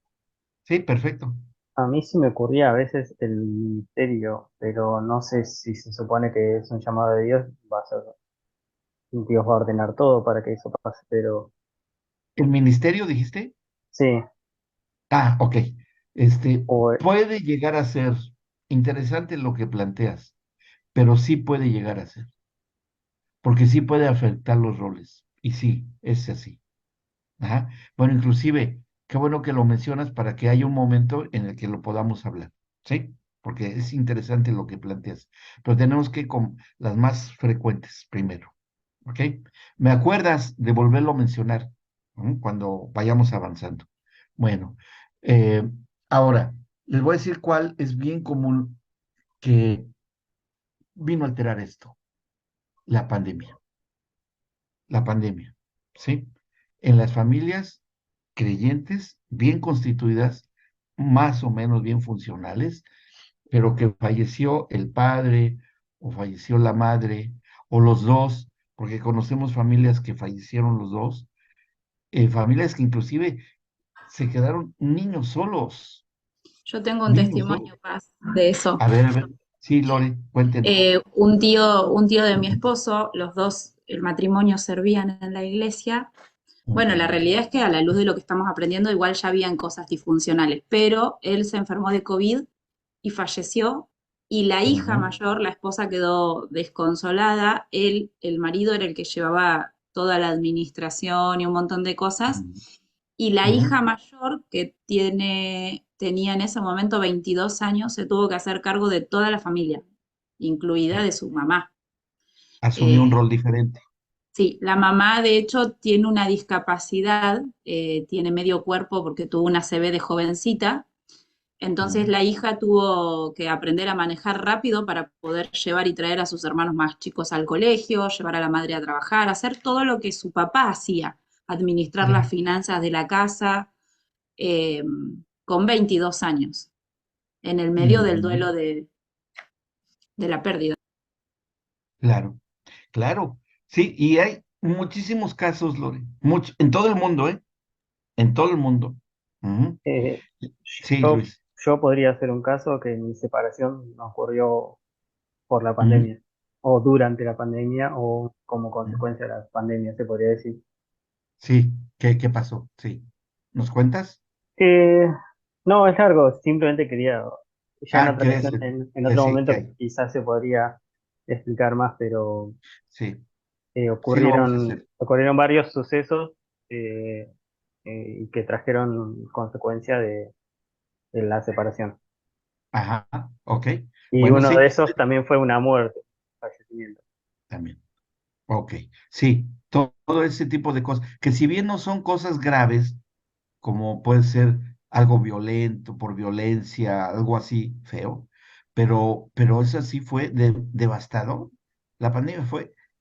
sí, perfecto.
A mí sí me ocurría a veces el ministerio, pero no sé si se supone que es un llamado de Dios, va a ser, Dios va a ordenar todo para que eso pase, pero
¿El ministerio dijiste?
sí,
Ah, ok.
o
Puede llegar a ser interesante lo que planteas, pero sí puede llegar a ser, porque sí puede afectar los roles. Y sí, es así. Ajá. Bueno, inclusive, qué bueno que lo mencionas para que haya un momento en el que lo podamos hablar, ¿sí? Porque es interesante lo que planteas. Pero tenemos que ir con las más frecuentes primero, ¿ok? ¿Me acuerdas de volverlo a mencionar, ¿no? Cuando vayamos avanzando? Bueno, eh, ahora, les voy a decir cuál es bien común que vino a alterar esto, la pandemia, la pandemia, ¿sí? En las familias creyentes, bien constituidas, más o menos bien funcionales, pero que falleció el padre o falleció la madre o los dos, porque conocemos familias que fallecieron los dos, familias que inclusive se quedaron niños solos,
Yo tengo un
niños solos.
testimonio más de eso.
A ver, sí, Lore, cuéntenos.
Un tío de mi esposo, los dos, el matrimonio servían en la iglesia. Bueno, la
Ujú,
realidad es que a la luz de lo que estamos aprendiendo, igual ya habían cosas disfuncionales, pero él se enfermó de COVID y falleció. Y la hija
ujú,
mayor, la esposa, quedó desconsolada. Él, el marido, era el que llevaba toda la administración y un montón de cosas. Y la
ujú,
hija mayor, que tenía en ese momento 22 años, se tuvo que hacer cargo de toda la familia, incluida
sí.
de su mamá.
Asumió un
Eh,
rol diferente.
sí, la mamá de hecho tiene una discapacidad, tiene medio cuerpo porque tuvo una CB de jovencita, Entonces la hija tuvo que aprender a manejar rápido para poder llevar y traer a sus hermanos más chicos al colegio, llevar a la madre a trabajar, hacer todo lo que su papá hacía, administrar las
Sí,
finanzas de la casa, eh, con 22 años, en el medio del
ujú,
duelo de la pérdida.
claro, claro. Sí, y hay muchísimos casos, Lore, en todo el mundo, ¿eh? En todo el mundo. Ujú.
Eh,
Sí,
yo,
Luis.
yo podría hacer un caso que mi separación no ocurrió por la
Ujú,
pandemia, o durante la pandemia, o como
ujú.
consecuencia de la pandemia, se podría decir.
Sí, ¿qué pasó? Sí. ¿Nos cuentas?
Eh, no, es largo, simplemente quería, ya en
Ah,
otra
¿quieres
ocasión, en
que
otro
sí, que
momento
hay?
quizás se podría explicar más, pero
Sí, sí lo vamos a hacer.
ocurrieron varios sucesos eh, y que trajeron consecuencia de la separación.
Ajá, ok.
Y
Bueno,
uno
sí,
de esos también fue una muerte, fallecimiento.
también. Ok, sí, todo ese tipo de cosas, que si bien no son cosas graves, como puede ser algo violento, por violencia, algo así feo, pero eso sí fue devastador. La pandemia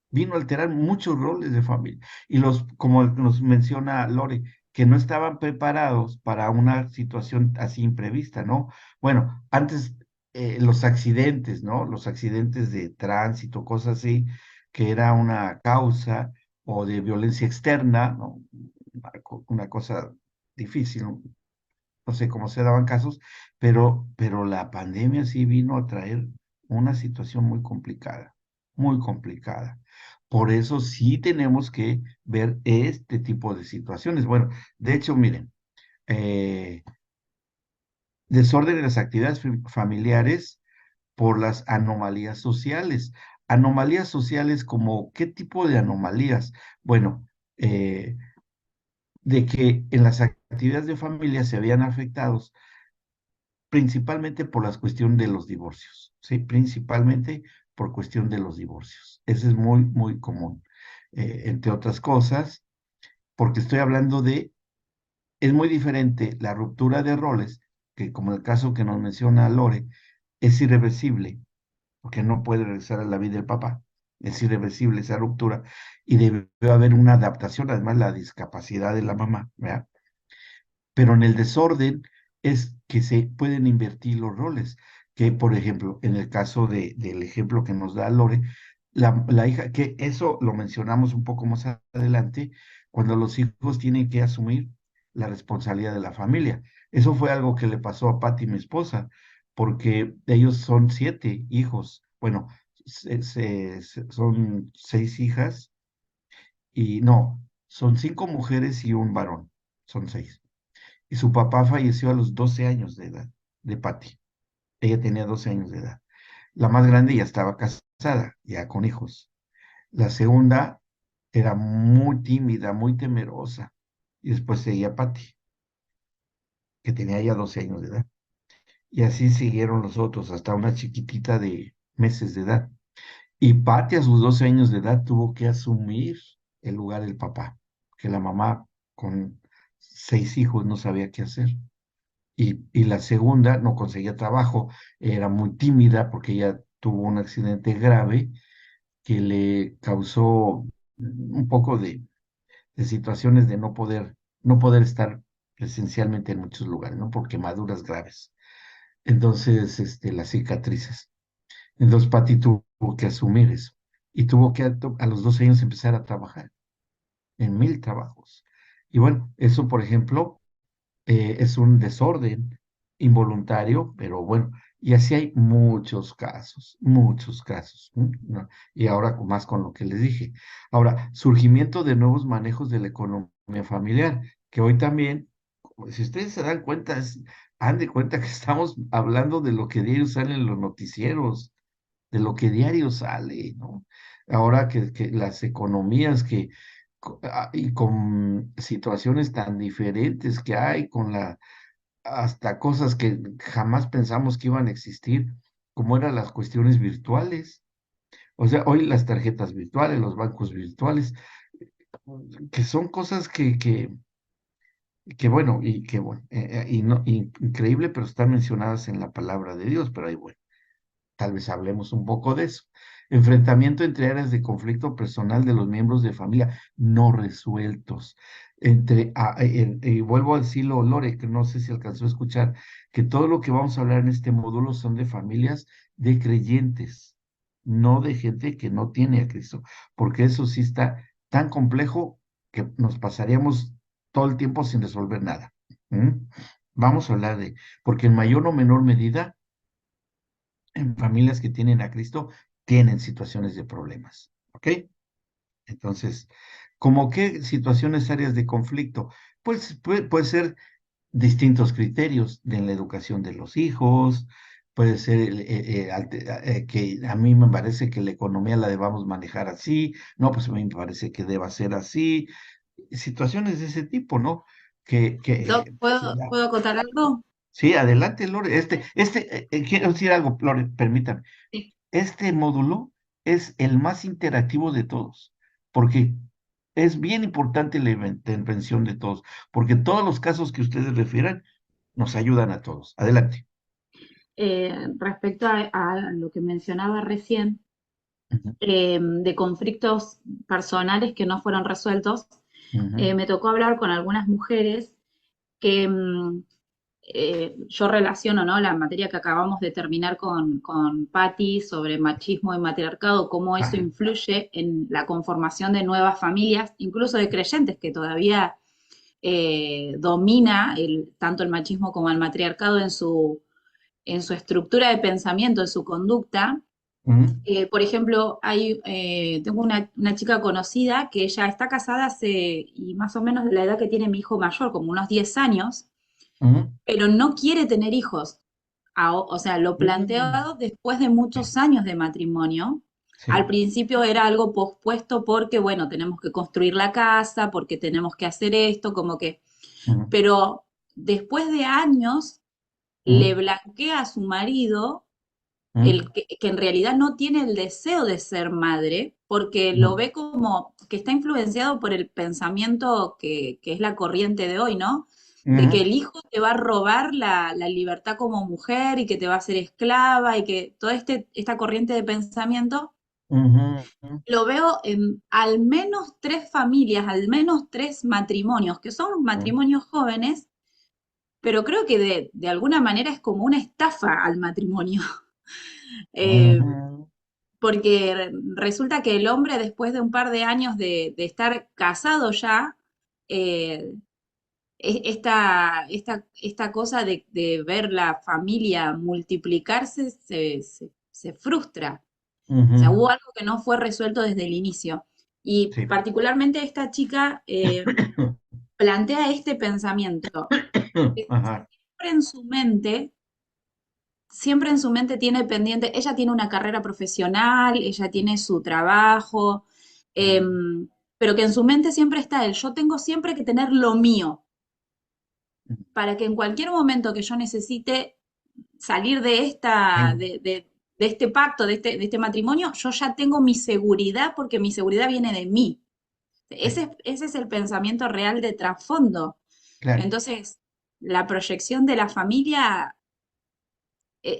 vino a alterar muchos roles de familia. Y como nos menciona Lore, que no estaban preparados para una situación así imprevista, ¿no? Bueno, antes los accidentes, ¿no? Los accidentes de tránsito, cosas así, que era una causa o de violencia externa, ¿no? Una cosa difícil, no sé cómo se daban casos, pero la pandemia sí vino a traer una situación muy complicada, muy complicada. Por eso sí tenemos que ver este tipo de situaciones. Bueno, de hecho, miren, eh, desorden en las actividades familiares por las anomalías sociales. Anomalías sociales como, ¿qué tipo de anomalías? Bueno, eh, de que en las actividades de familia se habían afectados principalmente por la cuestión de los divorcios, ¿sí? Principalmente por cuestión de los divorcios. Ese es muy, muy común, entre otras cosas, porque estoy hablando es muy diferente la ruptura de roles, que como el caso que nos menciona Lore, es irreversible, porque no puede regresar a la vida del papá. Es irreversible esa ruptura y debe haber una adaptación, además la discapacidad de la mamá, ¿verdad? Pero en el desorden es que se pueden invertir los roles, que por ejemplo, en el caso del ejemplo que nos da Lore, la hija, que eso lo mencionamos un poco más adelante, cuando los hijos tienen que asumir la responsabilidad de la familia. Eso fue algo que le pasó a Patti, mi esposa, porque ellos son 7 hijos, bueno, son 6 hijas y no, son 5 mujeres y un varón, son 6. Y su papá falleció a los 12 años de edad, de Patty. Ella tenía 12 años de edad. La más grande ya estaba casada, ya con hijos. La segunda era muy tímida, muy temerosa. Y después seguía Patty, que tenía ya 12 años de edad. Y así siguieron los otros, hasta una chiquitita de meses de edad. Y Patty a sus 12 años de edad tuvo que asumir el lugar del papá, que la mamá con 6 hijos no sabía qué hacer. Y la segunda no conseguía trabajo, era muy tímida porque ella tuvo un accidente grave que le causó un poco de situaciones de no poder estar presencialmente en muchos lugares, ¿no? Por quemaduras graves. Entonces, las cicatrices. Entonces, Pati tuvo que asumir eso y tuvo que a los 12 años empezar a trabajar en 1000 trabajos. Y bueno, eso, por ejemplo, es un desorden involuntario, pero bueno, y así hay muchos casos, ¿no? Y ahora más con lo que les dije. Ahora, surgimiento de nuevos manejos de la economía familiar, que hoy también, si ustedes se dan cuenta, han de cuenta que estamos hablando de lo que diario sale en los noticieros, de lo que diario sale, ¿no? Ahora que las economías y con situaciones tan diferentes que hay, hasta cosas que jamás pensamos que iban a existir, como eran las cuestiones virtuales. O sea, hoy las tarjetas virtuales, los bancos virtuales, que son cosas que que bueno, y que bueno, y no, increíble, pero están mencionadas en la palabra de Dios, pero ahí bueno, tal vez hablemos un poco de eso. Enfrentamiento entre áreas de conflicto personal de los miembros de familia no resueltos. Y vuelvo a decirlo, Lore, que no sé si alcanzó a escuchar, que todo lo que vamos a hablar en este módulo son de familias de creyentes, no de gente que no tiene a Cristo, porque eso sí está tan complejo que nos pasaríamos todo el tiempo sin resolver nada. ¿Mm? Vamos a hablar porque en mayor o menor medida en familias que tienen a Cristo, tienen situaciones de problemas, ¿ok? Entonces, ¿cómo qué situaciones áreas de conflicto? Pues puede ser distintos criterios de la educación de los hijos, puede ser que a mí me parece que la economía la debamos manejar así, no, pues a mí me parece que deba ser así, situaciones de ese tipo, ¿no?
Doc, ¿puedo contar algo?
Sí, adelante, Lore. Quiero decir algo, Lore, permítame.
Sí.
Este módulo es el más interactivo de todos, porque es bien importante la intervención de todos, porque todos los casos que ustedes refieran nos ayudan a todos. Adelante.
Respecto a lo que mencionaba recién,
Ujú,
de conflictos personales que no fueron resueltos,
ujú,
me tocó hablar con algunas mujeres que yo relaciono, ¿no? La materia que acabamos de terminar con Patti sobre machismo y matriarcado, cómo eso
ajá,
influye en la conformación de nuevas familias, incluso de creyentes que todavía domina tanto el machismo como el matriarcado en su estructura de pensamiento, en su conducta.
ujú,
Por ejemplo, tengo una chica conocida que ella está casada y más o menos de la edad que tiene mi hijo mayor, como unos 10 años,
ujú,
pero no quiere tener hijos. O sea, lo
mm,
planteado después de muchos años de matrimonio. Al
sí,
principio era algo pospuesto porque, bueno, tenemos que construir la casa, porque tenemos que hacer esto, como que,
ujú,
pero después de años le
ujú,
blanquea a su marido
ujú,
que en realidad no tiene el deseo de ser madre, porque lo
ujú,
ve como que está influenciado por el pensamiento que es la corriente de hoy, ¿no? De que
ujú,
el hijo te va a robar la libertad como mujer y que te va a hacer esclava y que toda esta corriente de pensamiento
ujú, ujú,
lo veo en al menos tres familias, al menos tres matrimonios, que son matrimonios jóvenes, pero creo que de alguna manera es como una estafa al matrimonio. Eh,
ujú,
Porque resulta que el hombre, después de un par de años de estar casado ya, eh, esta cosa de ver la familia multiplicarse se frustra. O sea,
ujú,
hubo algo que no fue resuelto desde el inicio. Y
sí.
particularmente esta chica plantea este pensamiento, que
Ajá.
siempre en su mente tiene pendiente, ella tiene una carrera profesional, ella tiene su trabajo, em, pero que en su mente siempre está el yo tengo siempre que tener lo mío, para que en cualquier momento que yo necesite salir
Sí.
de este pacto, de este matrimonio, yo ya tengo mi seguridad porque mi seguridad viene de mí.
Sí,
Ese es el pensamiento real de trasfondo.
claro.
Entonces, la proyección de la familia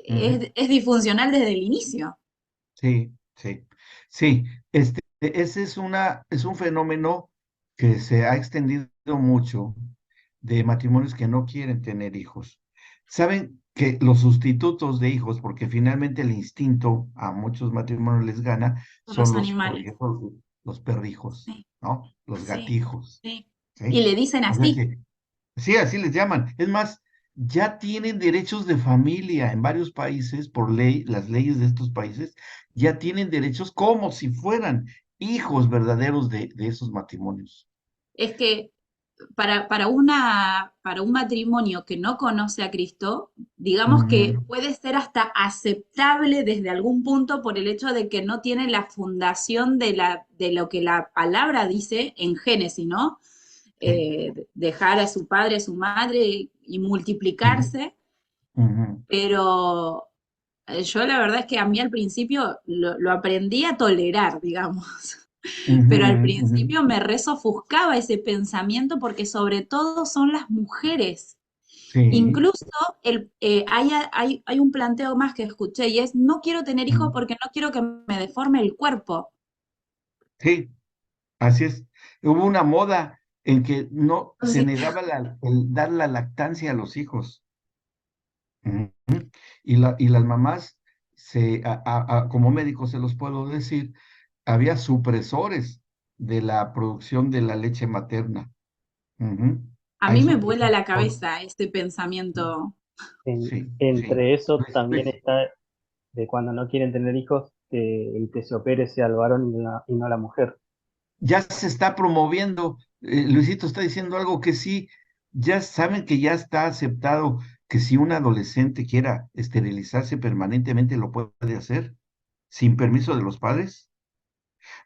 Ujú.
es disfuncional desde el inicio.
Sí, sí, sí. Ese es un fenómeno que se ha extendido mucho de matrimonios que no quieren tener hijos. Saben que los sustitutos de hijos, porque finalmente el instinto a muchos matrimonios les gana,
Con
son
los
por
animales.
ejemplo, los perrijos,
Sí,
¿no? Los
sí,
gatijos,
sí. Y
¿sí?
le dicen
O sea
así.
que sí, así les llaman. Es más, ya tienen derechos de familia en varios países, por ley, las leyes de estos países, ya tienen derechos como si fueran hijos verdaderos de esos matrimonios.
Es que para un matrimonio que no conoce a Cristo, digamos que
Ujú,
puede ser hasta aceptable desde algún punto por el hecho de que no tiene la fundación de lo que la palabra dice en Génesis, ¿no?
sí,
Dejar a su padre, a su madre y
ujú,
multiplicarse,
ujú,
pero yo la verdad es que a mí al principio lo aprendí a tolerar, digamos. Pero al
Ujú, ujú.
principio me resofuscaba ese pensamiento porque sobre todo son las mujeres.
Sí.
Incluso hay un planteo más que escuché y es, no quiero tener hijos
Mm.
porque no quiero que me deforme el cuerpo.
Sí, así es. Hubo una moda en que no se
Entonces,
negaba el dar la lactancia a los hijos. Ujú. Y las mamás, como médico se los puedo decir, había supresores de la producción de la leche materna. Ujú.
a
Hay
mí me vuela
supresores.
la cabeza este pensamiento.
Sí, sí.
Entre eso
Luis,
también
Luis,
está de cuando no quieren tener hijos, que el que se opere sea el varón y no la mujer.
ya se está promoviendo, Luisito está diciendo algo que sí, ya saben que ya está aceptado que si un adolescente quiera esterilizarse permanentemente lo puede hacer sin permiso de los padres,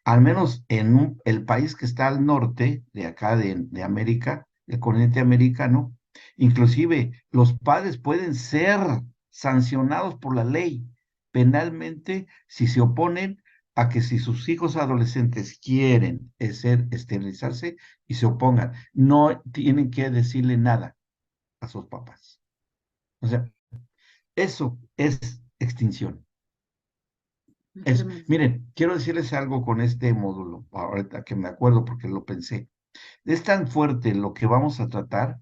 al menos en el país que está al norte de acá de América, el continente americano, inclusive los padres pueden ser sancionados por la ley penalmente si se oponen a que si sus hijos adolescentes quieren esterilizarse y se opongan, no tienen que decirle nada a sus papás. O sea, eso es extinción.
Es
Eso.
tremendo.
Miren, quiero decirles algo con este módulo, ahorita que me acuerdo porque lo pensé. Es tan fuerte lo que vamos a tratar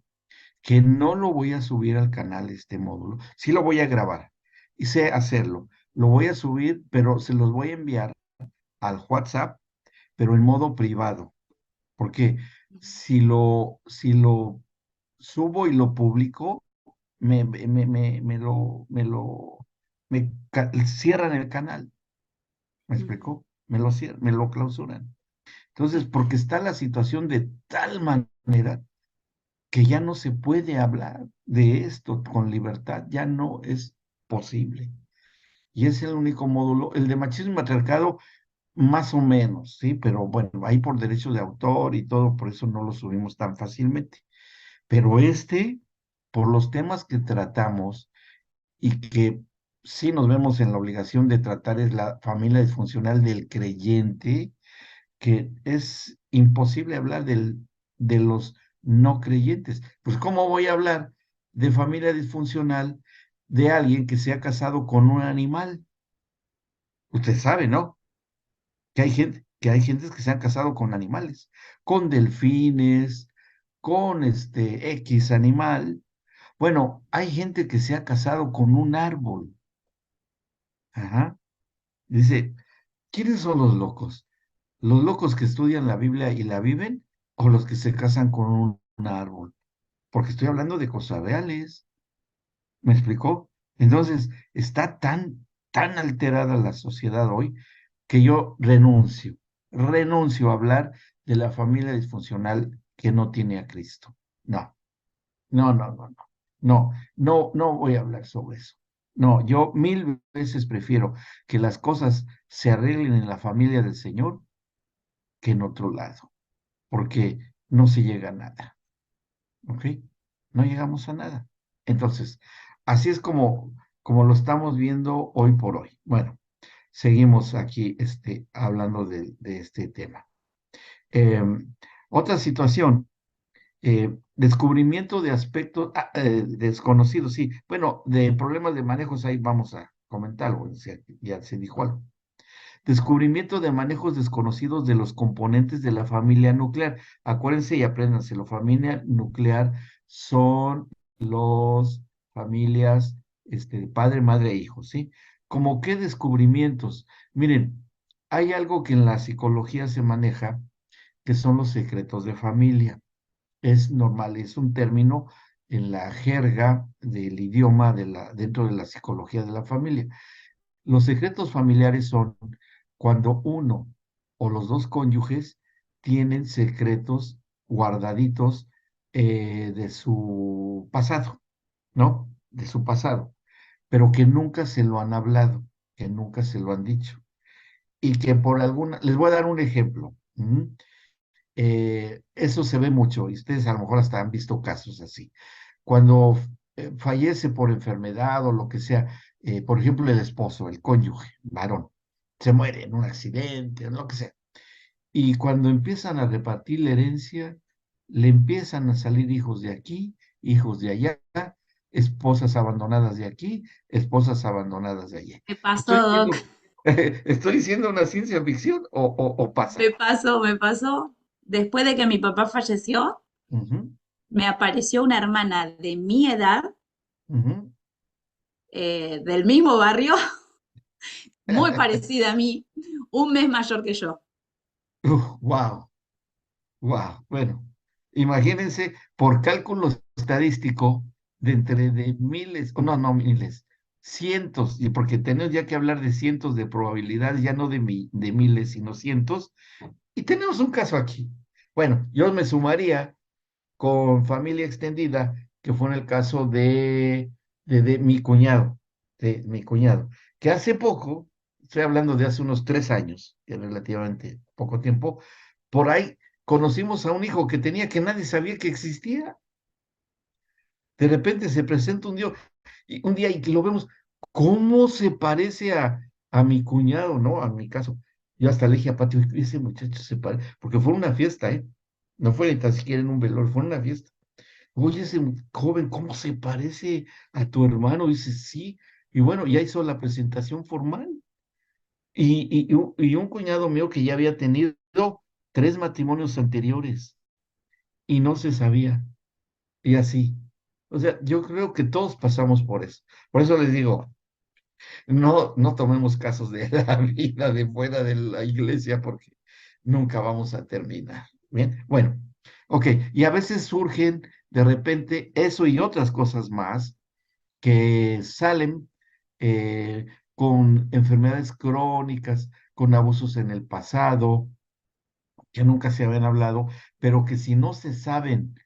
que no lo voy a subir al canal este módulo. Sí lo voy a grabar y sé hacerlo. Lo voy a subir, pero se los voy a enviar al WhatsApp, pero en modo privado. Porque si lo subo y lo publico, cierran el canal. ¿Me
Ujú.
explicó? Me lo clausuran. Entonces, porque está la situación de tal manera que ya no se puede hablar de esto con libertad, ya no es posible. Y es el único módulo, el de machismo y matriarcado, más o menos, ¿sí? Pero bueno, ahí por derecho de autor y todo, por eso no lo subimos tan fácilmente. Pero por los temas que tratamos y que sí nos vemos en la obligación de tratar, es la familia disfuncional del creyente, que es imposible hablar de los no creyentes. Pues, ¿cómo voy a hablar de familia disfuncional de alguien que se ha casado con un animal? Usted sabe, ¿no? Que hay gentes que se han casado con animales, con delfines, con X animal. Bueno, hay gente que se ha casado con un árbol. Ajá. Dice, ¿quiénes son los locos? ¿Los locos que estudian la Biblia y la viven o los que se casan con un árbol? Porque estoy hablando de cosas reales. ¿Me explicó? Entonces, está tan alterada la sociedad hoy que yo renuncio a hablar de la familia disfuncional que no tiene a Cristo. No, no, no, no, no, no, no, no voy a hablar sobre eso. No, yo mil veces prefiero que las cosas se arreglen en la familia del Señor que en otro lado, porque no se llega a nada, ¿ok? No llegamos a nada. Entonces, así es como lo estamos viendo hoy por hoy. Bueno, seguimos aquí hablando de este tema. Otra situación, descubrimiento de aspectos desconocidos, sí. Bueno, de problemas de manejos, ahí vamos a comentarlo, ya se dijo algo. Descubrimiento de manejos desconocidos de los componentes de la familia nuclear. Acuérdense y apréndanse, la familia nuclear son los familias, padre, madre e hijos, ¿sí? ¿Cómo qué descubrimientos? Miren, hay algo que en la psicología se maneja, que son los secretos de familia. Es normal, es un término en la jerga del idioma dentro de la psicología de la familia. Los secretos familiares son cuando uno o los dos cónyuges tienen secretos guardaditos de su pasado, ¿no? De su pasado, pero que nunca se lo han hablado, que nunca se lo han dicho. Y que por les voy a dar un ejemplo. Eso se ve mucho, y ustedes a lo mejor hasta han visto casos así. Cuando fallece por enfermedad o lo que sea, por ejemplo, el esposo, el cónyuge, varón, se muere en un accidente, en lo que sea. Y cuando empiezan a repartir la herencia, le empiezan a salir hijos de aquí, hijos de allá, esposas abandonadas de aquí, esposas abandonadas de allá.
Me pasó,
¿Estoy
Doc.
diciendo, estoy diciendo una ciencia ficción o pasa?
Me pasó. Después de que mi papá falleció,
Ujú,
me apareció una hermana de mi edad,
ujú.
del mismo barrio, muy parecida a mí, un mes mayor que yo.
Wow, wow. Bueno, imagínense por cálculo estadístico de entre de miles, o no, no miles, cientos, y porque tenemos ya que hablar de cientos de probabilidades, ya no de miles, sino cientos, y tenemos un caso aquí. Bueno, yo me sumaría con familia extendida, que fue en el caso de mi cuñado, que hace poco, estoy hablando de hace unos 3 años, que es relativamente poco tiempo, por ahí conocimos a un hijo que tenía que nadie sabía que existía. De repente se presenta un día y lo vemos, ¿cómo se parece a mi cuñado, no? A mi caso. Yo hasta le dije a Patio, ese muchacho se parece, porque fue una fiesta, ¿eh? No fue ni tan siquiera en un velorio, fue una fiesta. Oye, ese joven, ¿cómo se parece a tu hermano? Dice, sí. Y bueno, ya hizo la presentación formal. Y un cuñado mío que ya había tenido 3 matrimonios anteriores y no se sabía. Y así. O sea, yo creo que todos pasamos por eso. Por eso les digo, no tomemos casos de la vida de fuera de la iglesia porque nunca vamos a terminar. Bien, bueno, ok. Y a veces surgen de repente eso y otras cosas más que salen eh, con enfermedades crónicas, con abusos en el pasado, que nunca se habían hablado, pero que si no se saben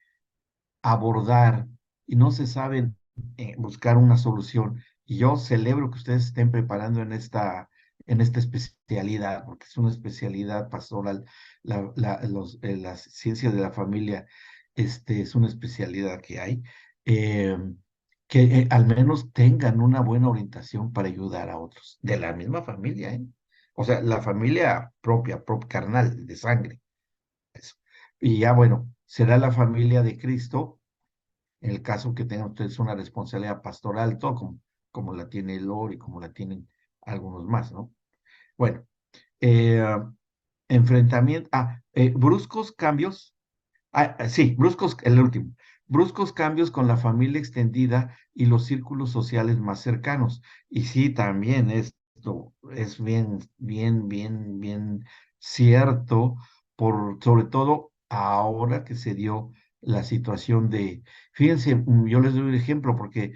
abordar y no se saben buscar una solución, y yo celebro que ustedes estén preparando en esta especialidad, porque es una especialidad pastoral, las ciencias de la familia, es una especialidad que hay. eh, que al menos tengan una buena orientación para ayudar a otros, de la misma familia, ¿eh? O sea, la familia propia, carnal, de sangre. Eso. Y ya, bueno, será la familia de Cristo, en el caso que tengan ustedes una responsabilidad pastoral, todo como la tiene Lori, como la tienen algunos más, ¿no? Bueno, eh, bruscos cambios. Sí, el último. Bruscos cambios con la familia extendida y los círculos sociales más cercanos. Y sí, también esto es bien, bien, bien, bien cierto, sobre todo ahora que se dio la situación fíjense, yo les doy un ejemplo porque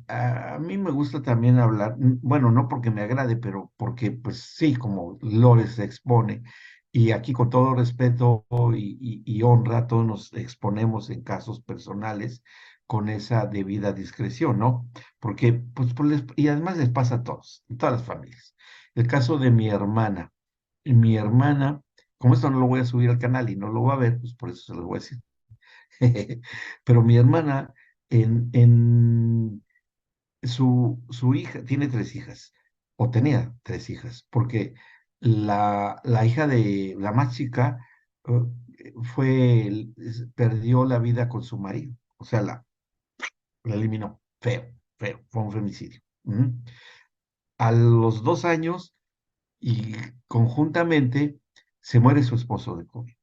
a mí me gusta también hablar, bueno, no porque me agrade, pero porque, pues sí, como Lores se expone. Y aquí con todo respeto y honra, todos nos exponemos en casos personales con esa debida discreción, ¿no? Porque, y además les pasa a todos, en todas las familias. El caso de mi hermana, como esto no lo voy a subir al canal y no lo va a ver, pues por eso se lo voy a decir. Pero mi hermana, en su hija, tiene 3 hijas, o tenía 3 hijas, porque la hija de la más chica perdió la vida con su marido, o sea, la eliminó, feo, feo, fue un femicidio. Ujú. A los 2 años y conjuntamente se muere su esposo de COVID.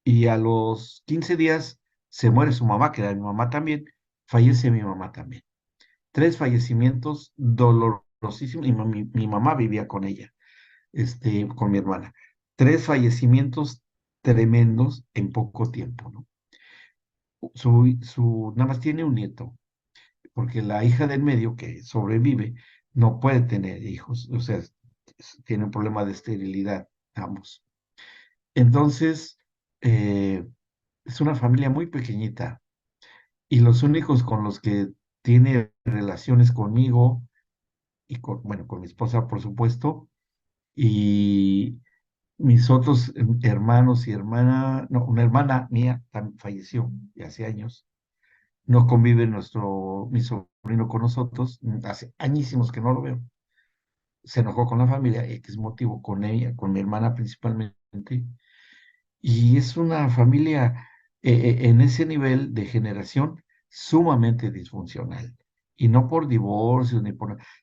Y a los 15 días se muere su mamá, que era mi mamá también, fallece mi mamá también. 3 fallecimientos dolorosísimos, y mi mamá vivía con ella, con mi hermana. 3 fallecimientos tremendos en poco tiempo, ¿no? Nada más tiene un nieto, porque la hija del medio que sobrevive no puede tener hijos, o sea, tiene un problema de esterilidad, ambos. Entonces, eh, es una familia muy pequeñita y los únicos con los que tiene relaciones conmigo y bueno, con mi esposa, por supuesto, y mis otros hermanos y hermana, no, una hermana mía también falleció ya hace años. No convive mi sobrino con nosotros, hace añísimos que no lo veo. se enojó con la familia, X motivo, con ella, con mi hermana principalmente, y es una familia en ese nivel de generación sumamente disfuncional. Y no por divorcio,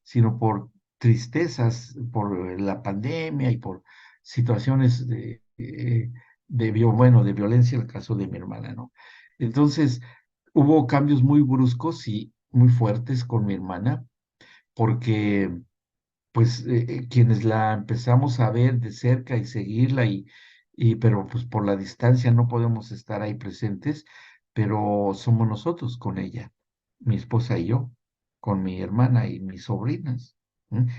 sino por tristezas, por la pandemia y por situaciones bueno, de violencia, en el caso de mi hermana, ¿no? Entonces, hubo cambios muy bruscos y muy fuertes con mi hermana, porque pues quienes la empezamos a ver de cerca y seguirla pero pues por la distancia no podemos estar ahí presentes, pero somos nosotros con ella, mi esposa y yo, con mi hermana y mis sobrinas,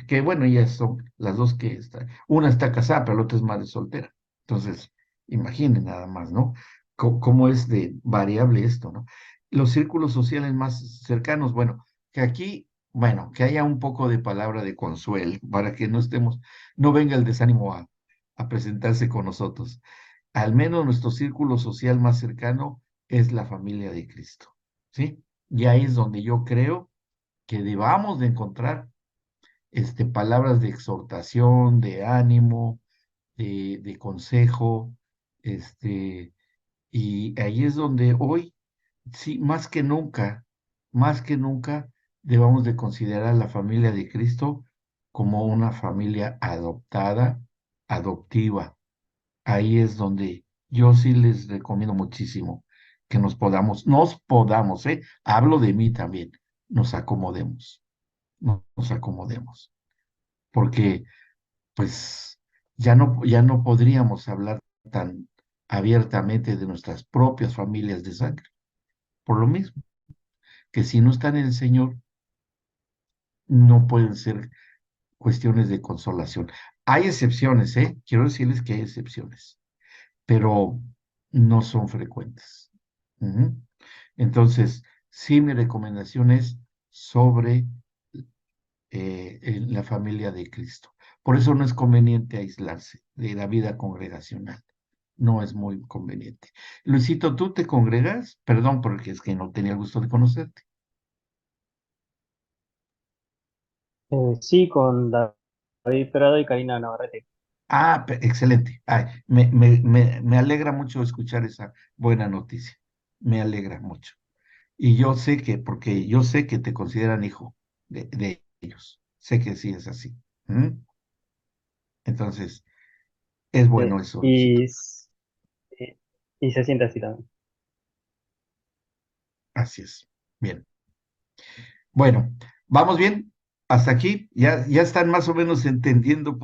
que bueno, ellas son las dos que están, una está casada, pero la otra es madre soltera. Entonces, imaginen nada más, ¿no? Cómo es de variable esto, ¿no? Los círculos sociales más cercanos, bueno, que aquí bueno, que haya un poco de palabra de consuelo para que no estemos, no venga el desánimo a presentarse con nosotros. Al menos nuestro círculo social más cercano es la familia de Cristo, ¿sí? Y ahí es donde yo creo que debamos de encontrar palabras de exhortación, de ánimo, de consejo, este, y ahí es donde hoy sí, más que nunca, debamos de considerar a la familia de Cristo como una familia adoptada, adoptiva. Ahí es donde yo sí les recomiendo muchísimo que nos podamos, ¿eh? Hablo de mí también, nos acomodemos, nos acomodemos, porque pues ya no podríamos hablar tan abiertamente de nuestras propias familias de sangre, por lo mismo que si no están en el Señor, no pueden ser cuestiones de consolación. Hay excepciones, ¿eh? Quiero decirles que hay excepciones, pero no son frecuentes. Ujú. Entonces, sí, mi recomendación es sobre la familia de Cristo. Por eso no es conveniente aislarse de la vida congregacional. No es muy conveniente. Luisito, ¿tú te congregas? Perdón, porque es que no tenía el gusto de conocerte.
Sí, con David Prado y Karina Navarrete.
Ah, excelente. Ay, me alegra mucho escuchar esa buena noticia. Me alegra mucho. Y yo sé porque yo sé que te consideran hijo de ellos. Sé que sí es así. ¿Mm? Entonces, es bueno eso, Luisito.
Y, y, y se siente así también.
Así es. Bien. Bueno, vamos bien. Hasta aquí. Ya están más o menos entendiendo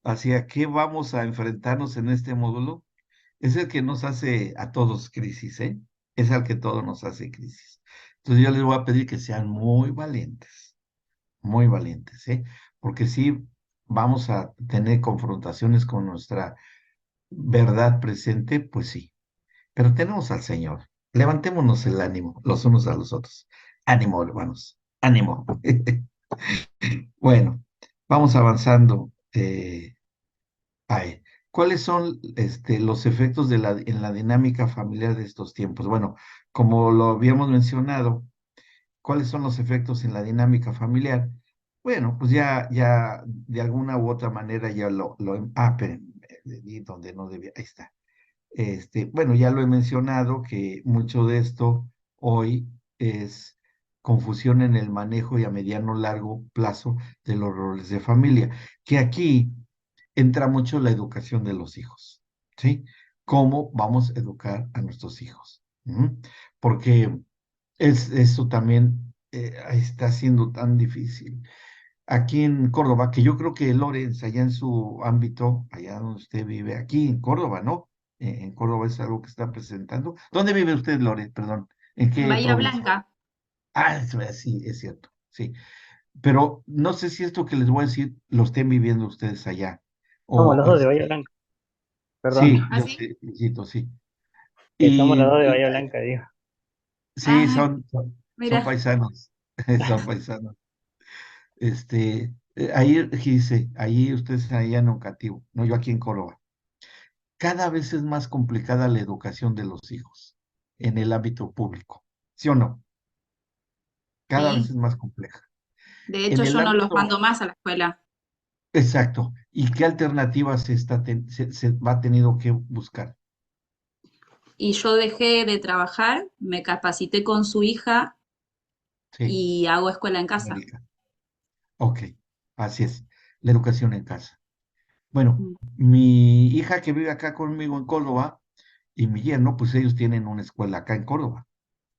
hacia qué vamos a enfrentarnos en este módulo. Es el que nos hace a todos crisis, ¿eh? Es el que todo nos hace crisis. Entonces yo les voy a pedir que sean muy valientes, ¿eh? Porque sí vamos a tener confrontaciones con nuestra verdad presente, pues sí, pero tenemos al Señor. Levantémonos el ánimo los unos a los otros. Ánimo, hermanos, ánimo. Bueno, vamos avanzando. Ay, ¿cuáles son los efectos en la dinámica familiar de estos tiempos? Bueno, como lo habíamos mencionado, ¿cuáles son los efectos en la dinámica familiar? Bueno, pues ya de alguna u otra manera ya esperen, le di donde no debía, ahí está. Bueno, ya lo he mencionado que mucho de esto hoy es confusión en el manejo y a mediano largo plazo de los roles de familia, que aquí entra mucho la educación de los hijos, ¿sí? ¿Cómo vamos a educar a nuestros hijos? ¿Mm? Porque eso también está siendo tan difícil. Aquí en Córdoba, que yo creo que Lorenz, allá en su ámbito, allá donde usted vive, aquí en Córdoba, ¿no? En Córdoba es algo que está presentando. ¿Dónde vive usted, Lorenz? Perdón. ¿En
En
qué
Bahía
provincia?
Blanca.
Ah, sí, es cierto, sí. Pero no sé si esto que les voy a decir lo estén viviendo ustedes allá.
Somos
O
los dos de Bahía Blanca, perdón.
sí,
¿Ah,
yo
sí?
sé, Luisito, sí.
Que somos los dos de
Y
Bahía Blanca, digo.
sí,
Ah,
son
mira.
paisanos, son paisanos. Ahí dice, ahí ustedes allá en Oncativo, no yo aquí en Córdoba. Cada vez es más complicada la educación de los hijos en el ámbito público, ¿sí o no? Cada vez
Sí.
es más compleja.
De
En
hecho,
el
yo no los
ámbito,
mando más a la escuela.
exacto. ¿Y qué alternativas se va tenido que buscar?
Y yo dejé de trabajar, me capacité con su hija
Sí,
y hago escuela en casa.
América. Ok, así es. La educación en casa. Bueno,
Mm.
mi hija que vive acá conmigo en Córdoba y mi yerno, pues ellos tienen una escuela acá en Córdoba.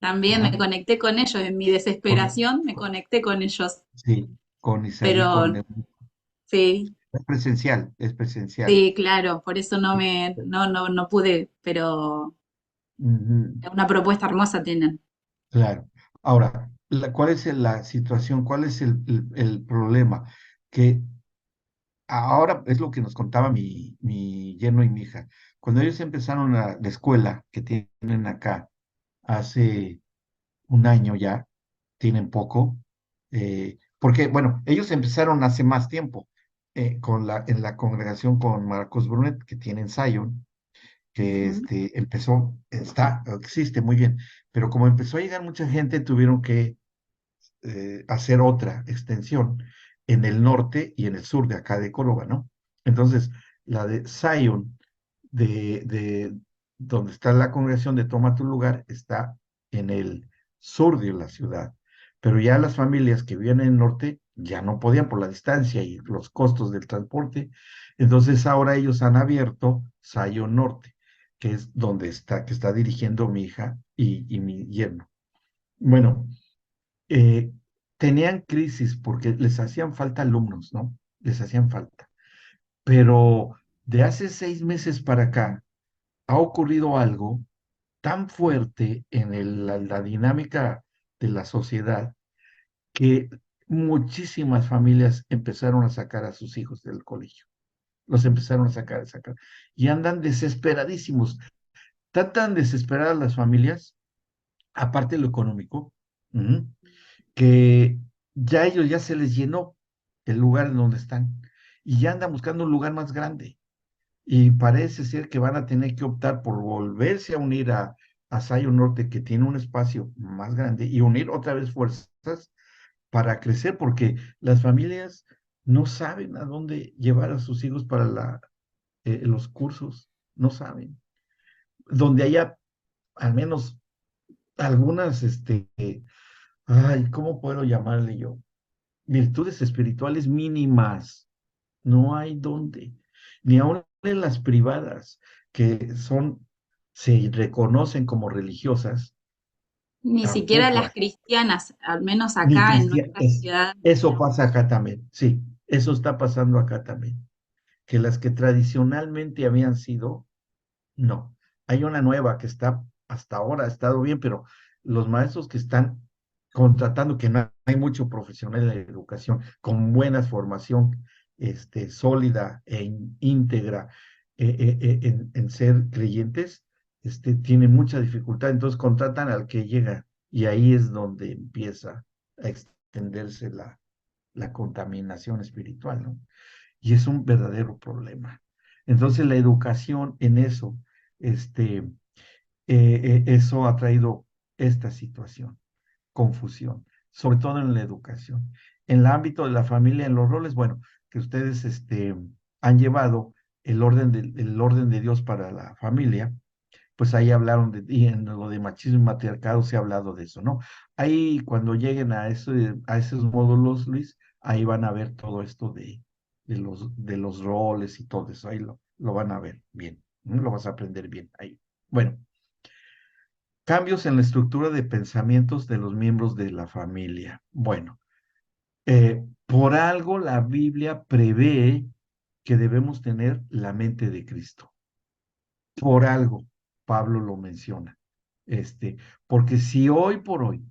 También me
Ajá.
conecté con ellos, en mi
Con,
desesperación me
con-
conecté con ellos.
sí, con Isaí,
Pero sí,
es presencial, es presencial.
sí, claro, por eso no me, no pude, pero
Ujú,
una propuesta hermosa tienen.
claro. Ahora, ¿cuál es la situación? ¿Cuál es el problema? Que ahora es lo que nos contaba mi yerno y mi hija. Cuando ellos empezaron la escuela que tienen acá hace un año ya, tienen poco, porque, bueno, ellos empezaron hace más tiempo en la congregación con Marcos Brunet, que tienen Zion, que
Ujú.
existe muy bien, pero como empezó a llegar mucha gente, tuvieron que hacer otra extensión en el norte y en el sur de acá de Córdoba, ¿no? Entonces, la de Zion, de donde está la congregación de Toma tu lugar, está en el sur de la ciudad. Pero ya las familias que vivían en el norte ya no podían por la distancia y los costos del transporte. Entonces ahora ellos han abierto Zion Norte, que es donde que está dirigiendo mi hija y mi yerno. Bueno, eh, tenían crisis porque les hacían falta alumnos, ¿no? Les hacían falta. Pero de hace 6 meses para acá ha ocurrido algo tan fuerte en la dinámica de la sociedad que muchísimas familias empezaron a sacar a sus hijos del colegio. Los empezaron a sacar. Y andan desesperadísimos. Están tan desesperadas las familias, aparte de lo económico, ujú, que ya ellos ya se les llenó el lugar en donde están y ya andan buscando un lugar más grande. Y parece ser que van a tener que optar por volverse a unir a Zion Norte, que tiene un espacio más grande, y unir otra vez fuerzas para crecer, porque las familias no saben a dónde llevar a sus hijos para los cursos, no saben. Donde haya al menos algunas, ay, ¿cómo puedo llamarle yo? Virtudes espirituales mínimas. No hay dónde. Ni aun en las privadas, que se reconocen como religiosas,
Ni siquiera
tampoco
las
hay.
cristianas, al menos
Ni
acá en
cristianas.
nuestra ciudad.
Eso pasa acá también. Sí, eso está pasando acá también. Que las que tradicionalmente habían sido, no. Hay una nueva que está, hasta ahora ha estado bien, pero los maestros que están contratando, que no hay mucho profesional en la educación, con buena formación, sólida e íntegra en ser creyentes, tienen mucha dificultad. Entonces contratan al que llega y ahí es donde empieza a extenderse la contaminación espiritual, ¿no? Y es un verdadero problema. Entonces la educación en eso, eso ha traído esta situación, confusión, sobre todo en la educación. En el ámbito de la familia, en los roles, bueno, que ustedes han llevado el orden de Dios para la familia, pues ahí hablaron y en lo de machismo y matriarcado se ha hablado de eso, ¿no? Ahí cuando lleguen a esos módulos, Luis, ahí van a ver todo esto de los roles y todo eso, ahí lo van a ver bien, ¿no? Lo vas a aprender bien ahí. Bueno, cambios en la estructura de pensamientos de los miembros de la familia. Bueno, por algo la Biblia prevé que debemos tener la mente de Cristo. Por algo, Pablo lo menciona. Este, porque si hoy por hoy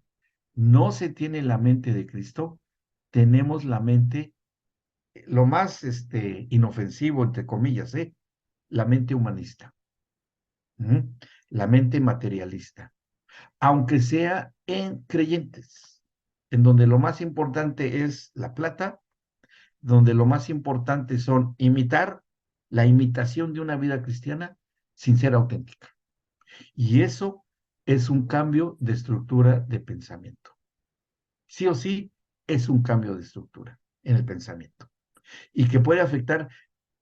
no se tiene la mente de Cristo, tenemos la mente, lo más inofensivo, entre comillas, la mente humanista, ¿m? La mente materialista, aunque sea en creyentes, en donde lo más importante es la plata, donde lo más importante son imitar la imitación de una vida cristiana sin ser auténtica. Y eso es un cambio de estructura de pensamiento. Sí o sí, es un cambio de estructura en el pensamiento. y que puede afectar,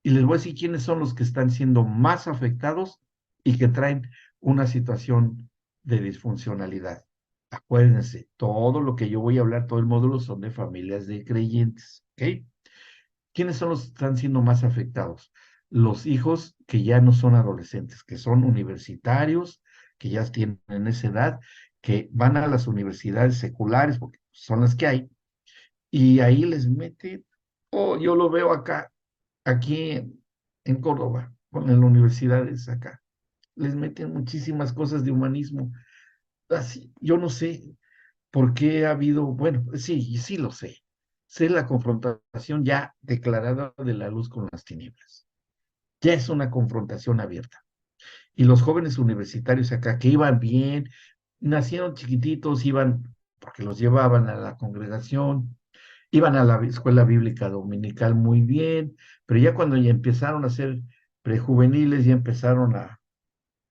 y les voy a decir quiénes son los que están siendo más afectados y que traen una situación de disfuncionalidad. Acuérdense, todo lo que yo voy a hablar, todo el módulo son de familias de creyentes, ¿ok? ¿Quiénes son los que están siendo más afectados? Los hijos que ya no son adolescentes, que son universitarios, que ya tienen esa edad, que van a las universidades seculares, porque son las que hay, y ahí les meten, oh, yo lo veo acá, aquí en Córdoba, con las universidades acá, les meten muchísimas cosas de humanismo. Así, yo no sé por qué ha habido, bueno, sí, sí lo sé. Sé la confrontación ya declarada de la luz con las tinieblas. Ya es una confrontación abierta. Y los jóvenes universitarios acá que iban bien, nacieron chiquititos, iban, porque los llevaban a la congregación, iban a la escuela bíblica dominical muy bien, pero ya cuando ya empezaron a ser prejuveniles, ya empezaron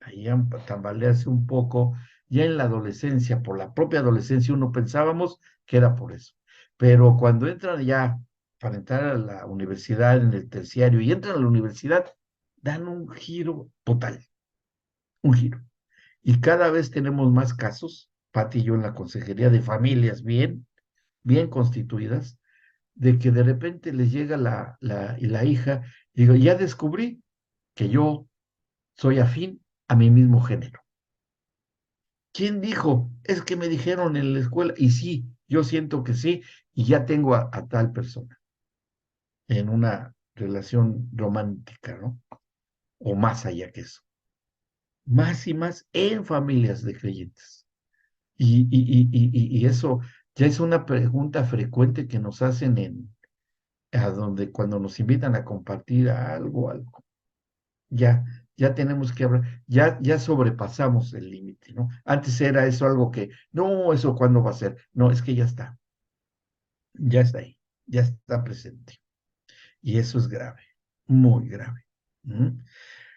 ahí a tambalearse un poco, ya en la adolescencia, por la propia adolescencia, uno pensábamos que era por eso. Pero cuando entran ya para entrar a la universidad en el terciario y entran a la universidad, dan un giro total, un giro. Y cada vez tenemos más casos, Pati y yo en la consejería de familias bien constituidas, de que de repente les llega y la hija, y digo, ya descubrí que yo soy afín a mi mismo género. ¿Quién dijo? Es que me dijeron en la escuela, y sí, yo siento que sí, y ya tengo a tal persona en una relación romántica, ¿no? O más allá que eso. Más y más en familias de creyentes. Y eso ya es una pregunta frecuente que nos hacen a donde cuando nos invitan a compartir algo, ya, ya tenemos que hablar, ya sobrepasamos el límite, ¿no? Antes era eso algo que, no, eso cuándo va a ser, no, es que ya está ahí, ya está presente. Y eso es grave, muy grave. ¿Mm?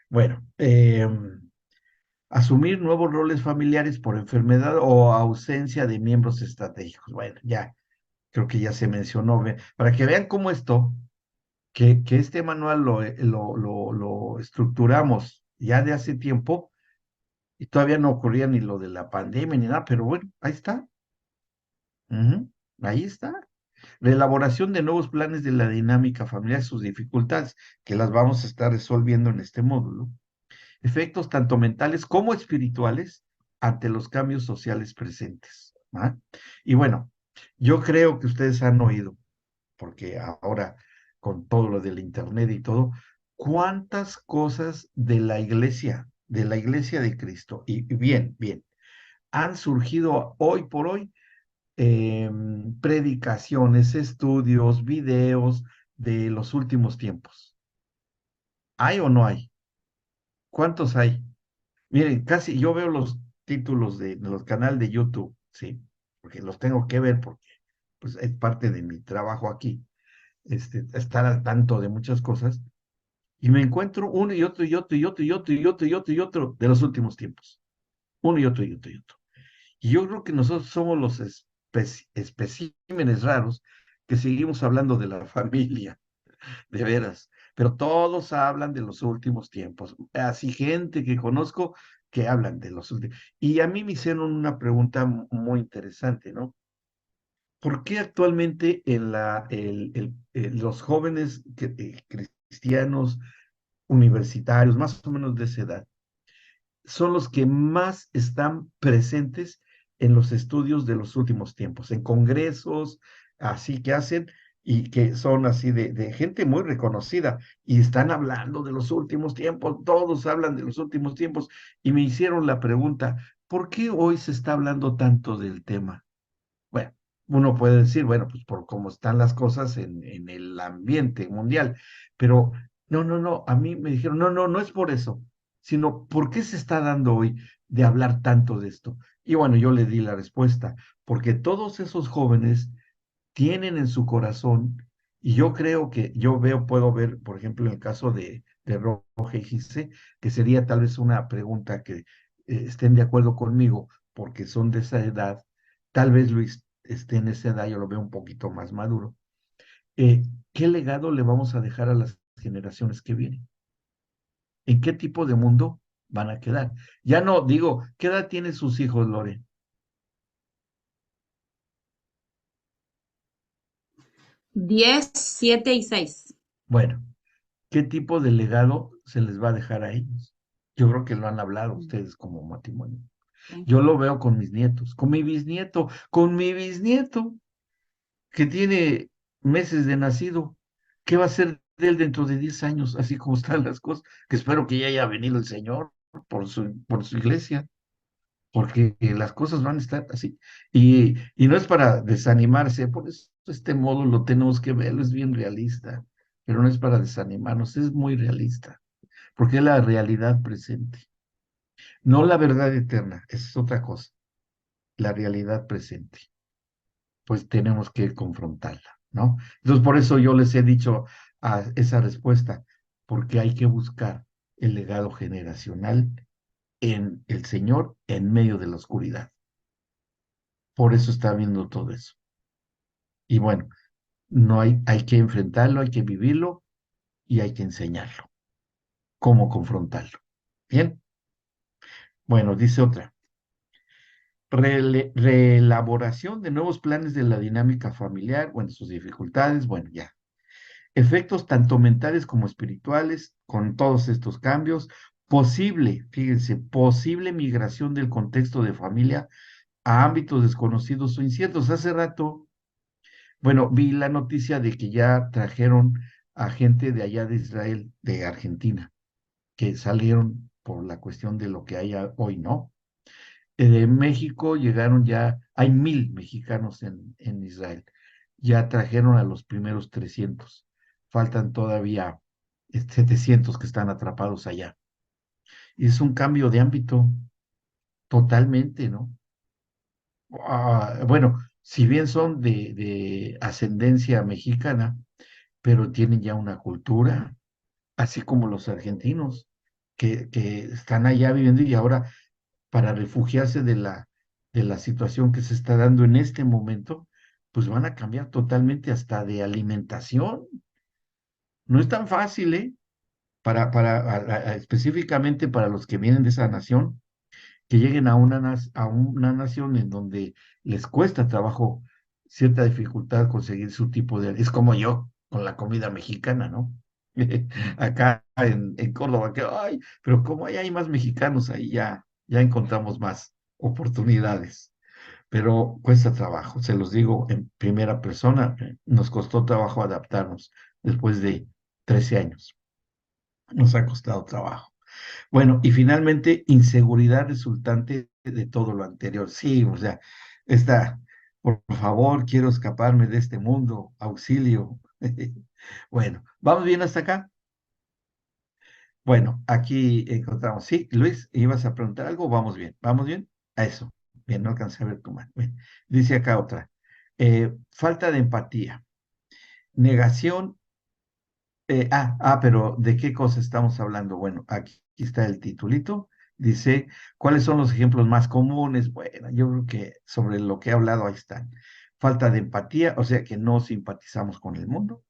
Bueno, asumir nuevos roles familiares por enfermedad o ausencia de miembros estratégicos. Bueno, ya, creo que ya se mencionó, para que vean cómo esto, que este manual lo estructuramos ya de hace tiempo y todavía no ocurría ni lo de la pandemia ni nada, pero bueno, ahí está. Ujú, ahí está. La elaboración de nuevos planes de la dinámica familiar, sus dificultades, que las vamos a estar resolviendo en este módulo. Efectos tanto mentales como espirituales ante los cambios sociales presentes. ¿Ah? Y bueno, yo creo que ustedes han oído, porque ahora con todo lo del internet y todo, cuántas cosas de la iglesia de Cristo, y bien, han surgido hoy por hoy predicaciones, estudios, videos de los últimos tiempos. ¿Hay o no hay? ¿Cuántos hay? Miren, casi yo veo los títulos de los canales de YouTube, ¿sí? Porque los tengo que ver porque pues, es parte de mi trabajo aquí, estar al tanto de muchas cosas, y me encuentro uno y otro y otro y otro y otro y otro y otro y otro de los últimos tiempos. Uno y otro y otro y otro. Y yo creo que nosotros somos los especímenes raros que seguimos hablando de la familia, de veras. Pero todos hablan de los últimos tiempos. Así gente que conozco que hablan de los últimos. Y a mí me hicieron una pregunta muy interesante, ¿no? ¿Por qué actualmente los jóvenes cristianos universitarios, más o menos de esa edad, son los que más están presentes en los estudios de los últimos tiempos, en congresos, así que hacen y que son así de gente muy reconocida y están hablando de los últimos tiempos, todos hablan de los últimos tiempos y me hicieron la pregunta, ¿por qué hoy se está hablando tanto del tema? Bueno, uno puede decir, bueno, pues por cómo están las cosas en el ambiente mundial, pero no, a mí me dijeron, no es por eso, sino ¿por qué se está dando hoy de hablar tanto de esto? Y bueno, yo le di la respuesta, porque todos esos jóvenes tienen en su corazón, y yo creo que puedo ver, por ejemplo, en el caso de Roge y Gise, que sería tal vez una pregunta que estén de acuerdo conmigo, porque son de esa edad, tal vez Luis esté en esa edad, yo lo veo un poquito más maduro, eh, ¿qué legado le vamos a dejar a las generaciones que vienen? ¿En qué tipo de mundo van a quedar? Ya no digo, ¿qué edad tienen sus hijos, Lore?
10, 7 y 6.
Bueno, ¿qué tipo de legado se les va a dejar a ellos? Yo creo que lo han hablado ustedes como matrimonio. Yo lo veo con mis nietos, con mi bisnieto, que tiene meses de nacido. ¿Qué va a ser de él dentro de 10 años, así como están las cosas? Que espero que ya haya venido el Señor por su iglesia, porque las cosas van a estar así. Y no es para desanimarse, por eso este modo lo tenemos que verlo, es bien realista, pero no es para desanimarnos, es muy realista, porque es la realidad presente, no la verdad eterna, esa es otra cosa, la realidad presente, pues tenemos que confrontarla, ¿no? Entonces, por eso yo les he dicho a esa respuesta, porque hay que buscar el legado generacional en el Señor en medio de la oscuridad. Por eso está viendo todo eso. Y bueno, no hay que enfrentarlo, hay que vivirlo y hay que enseñarlo, cómo confrontarlo. Bien, bueno, dice otra. Reelaboración de nuevos planes de la dinámica familiar, bueno, sus dificultades, bueno, ya. Efectos tanto mentales como espirituales con todos estos cambios. Posible, fíjense, posible migración del contexto de familia a ámbitos desconocidos o inciertos. Hace rato, bueno, vi la noticia de que ya trajeron a gente de allá de Israel, de Argentina, que salieron por la cuestión de lo que hay hoy, ¿no? De México llegaron ya, hay 1,000 mexicanos en Israel. Ya trajeron a los primeros 300. Faltan todavía 700 que están atrapados allá. Y es un cambio de ámbito totalmente, ¿no? Bueno, si bien son de ascendencia mexicana, pero tienen ya una cultura, así como los argentinos, que están allá viviendo y ahora para refugiarse de la situación que se está dando en este momento, pues van a cambiar totalmente hasta de alimentación. No es tan fácil, ¿eh? Específicamente para los que vienen de esa nación, que lleguen a a una nación en donde les cuesta trabajo, cierta dificultad conseguir su tipo de... Es como yo con la comida mexicana, ¿no? Acá en Córdoba, que, ay, pero como hay más mexicanos, ahí ya encontramos más oportunidades, pero cuesta trabajo, se los digo en primera persona, nos costó trabajo adaptarnos después de 13 años, nos ha costado trabajo. Bueno, y finalmente, inseguridad resultante de todo lo anterior. Sí, o sea, esta, por favor, quiero escaparme de este mundo, auxilio. Bueno, ¿vamos bien hasta acá? Bueno, aquí encontramos. Sí, Luis, ¿ibas a preguntar algo? Vamos bien, ¿vamos bien? A eso. Bien, no alcancé a ver tu mano. Bien. Dice acá otra. Falta de empatía, negación. Pero ¿de qué cosa estamos hablando? Bueno, aquí está el titulito. Dice, ¿cuáles son los ejemplos más comunes? Bueno, yo creo que sobre lo que he hablado ahí están. Falta de empatía, o sea que no simpatizamos con el mundo.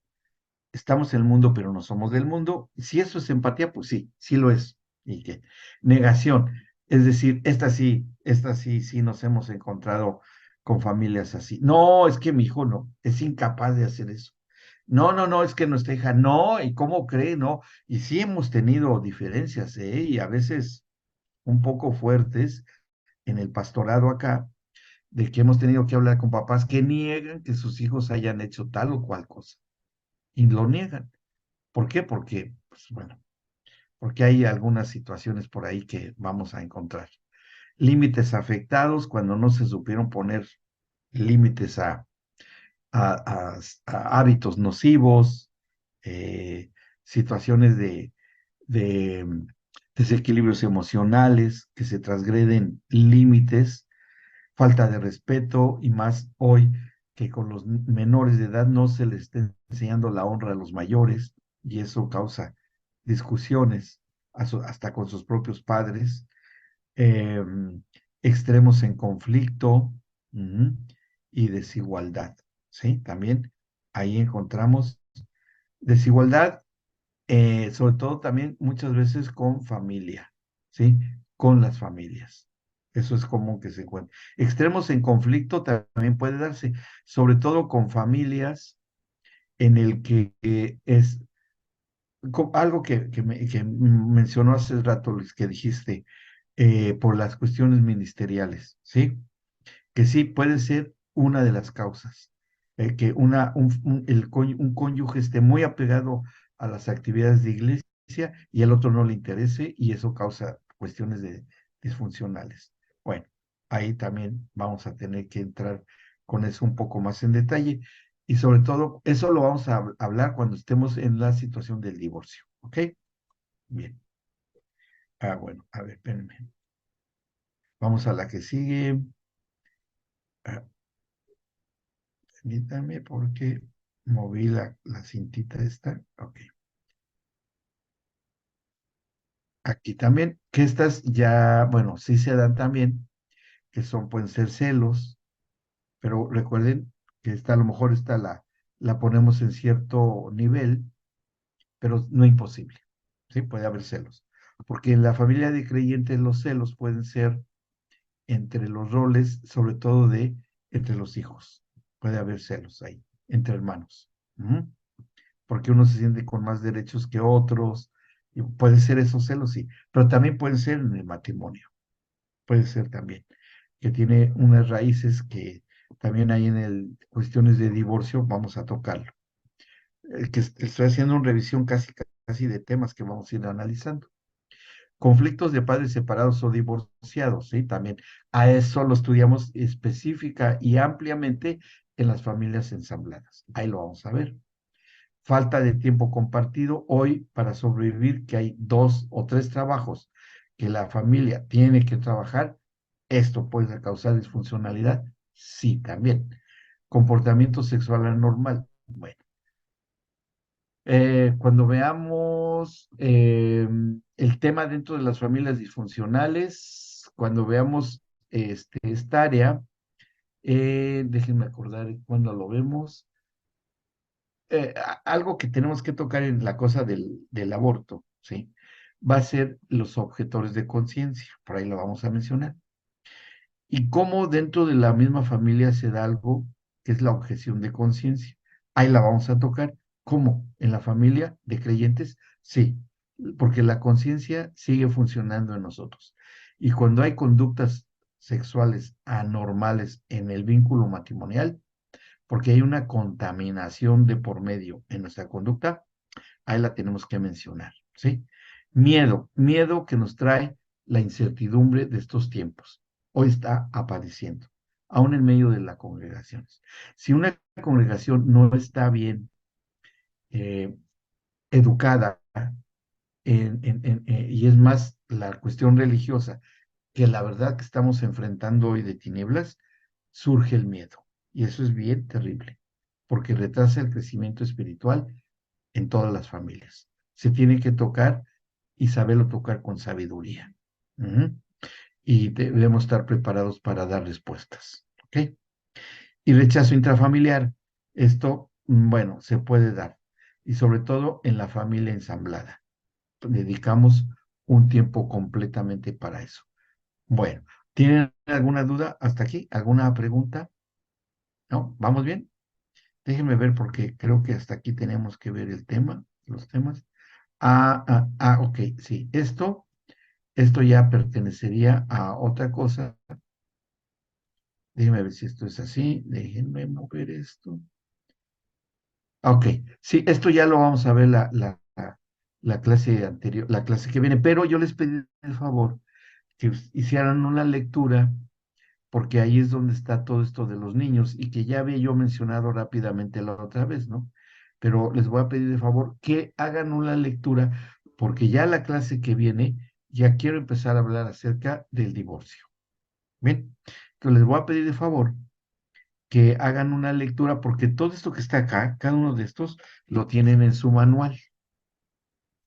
Estamos en el mundo, pero no somos del mundo. Si eso es empatía, pues sí, sí lo es. ¿Y qué? Negación, es decir, sí nos hemos encontrado con familias así. No, es que mi hijo no, es incapaz de hacer eso. No, no, no, es que nuestra hija no, ¿y cómo cree? No, y sí hemos tenido diferencias, ¿eh? Y a veces un poco fuertes en el pastorado acá, de que hemos tenido que hablar con papás que niegan que sus hijos hayan hecho tal o cual cosa, y lo niegan. ¿Por qué? Porque, pues bueno, porque hay algunas situaciones por ahí que vamos a encontrar. Límites afectados cuando no se supieron poner límites a hábitos nocivos, eh, situaciones de desequilibrios emocionales que se transgreden límites, falta de respeto y más hoy que con los menores de edad no se les está enseñando la honra a los mayores y eso causa discusiones hasta con sus propios padres, eh, extremos en conflicto, y desigualdad, ¿sí? También ahí encontramos Desigualdad, sobre todo también muchas veces con familia, ¿sí? Con las familias. Eso es común que se encuentre. Extremos en conflicto también puede darse, sobre todo con familias en el que es algo que mencionó hace rato, Luis, que dijiste, por las cuestiones ministeriales, ¿sí? Que sí puede ser una de las causas, que un cónyuge esté muy apegado a las actividades de iglesia y el otro no le interese y eso causa cuestiones disfuncionales. Bueno, ahí también vamos a tener que entrar con eso un poco más en detalle y sobre todo eso lo vamos a hablar cuando estemos en la situación del divorcio, ¿ok? Bien. Bueno, a ver, espérenme. Vamos a la que sigue. Ah, Permítame porque moví la cintita esta. Ok. Aquí también, que estas ya, bueno, sí se dan también, que pueden ser celos, pero recuerden que esta a lo mejor esta la ponemos en cierto nivel, pero no imposible. Sí, puede haber celos. Porque en la familia de creyentes los celos pueden ser entre los roles, sobre todo entre los hijos. Puede haber celos ahí, entre hermanos. Ujú. Porque uno se siente con más derechos que otros, y puede ser esos celos, sí, pero también puede ser en el matrimonio, puede ser también, que tiene unas raíces que también hay en el cuestiones de divorcio, vamos a tocarlo. Estoy haciendo una revisión casi de temas que vamos a ir analizando. Conflictos de padres separados o divorciados, ¿sí? También a eso lo estudiamos específica y ampliamente en las familias ensambladas. Ahí lo vamos a ver. Falta de tiempo compartido hoy para sobrevivir, que hay 2 o 3 trabajos que la familia tiene que trabajar, esto puede causar disfuncionalidad, sí, también. Comportamiento sexual anormal. Bueno, cuando veamos el tema dentro de las familias disfuncionales, cuando veamos esta área, déjenme acordar cuando lo vemos. Algo que tenemos que tocar en la cosa del aborto, ¿sí? Va a ser los objetores de conciencia, por ahí lo vamos a mencionar. Y cómo dentro de la misma familia se da algo que es la objeción de conciencia. Ahí la vamos a tocar. ¿Cómo? ¿En la familia de creyentes? Sí, porque la conciencia sigue funcionando en nosotros. Y cuando hay conductas sexuales anormales en el vínculo matrimonial, porque hay una contaminación de por medio en nuestra conducta, ahí la tenemos que mencionar, ¿sí? Miedo que nos trae la incertidumbre de estos tiempos. Hoy está apareciendo, aún en medio de las congregaciones. Si una congregación no está bien eh, educada y es más la cuestión religiosa que la verdad que estamos enfrentando hoy de tinieblas, surge el miedo. Y eso es bien terrible, porque retrasa el crecimiento espiritual en todas las familias. Se tiene que tocar y saberlo tocar con sabiduría. Ujú. Y debemos estar preparados para dar respuestas. ¿Ok? Y rechazo intrafamiliar. Esto, bueno, se puede dar. Y sobre todo en la familia ensamblada. Dedicamos un tiempo completamente para eso. Bueno, ¿tienen alguna duda hasta aquí? ¿Alguna pregunta? ¿No? ¿Vamos bien? Déjenme ver porque creo que hasta aquí tenemos que ver el tema, los temas. Ok, sí. Esto ya pertenecería a otra cosa. Déjenme ver si esto es así. Déjenme mover esto. Ok, sí, esto ya lo vamos a ver la clase anterior, la clase que viene, pero yo les pedí el favor que hicieran una lectura porque ahí es donde está todo esto de los niños y que ya había yo mencionado rápidamente la otra vez, ¿no? Pero les voy a pedir de favor que hagan una lectura porque ya la clase que viene ya quiero empezar a hablar acerca del divorcio. ¿Bien? Entonces les voy a pedir de favor que hagan una lectura porque todo esto que está acá, cada uno de estos lo tienen en su manual.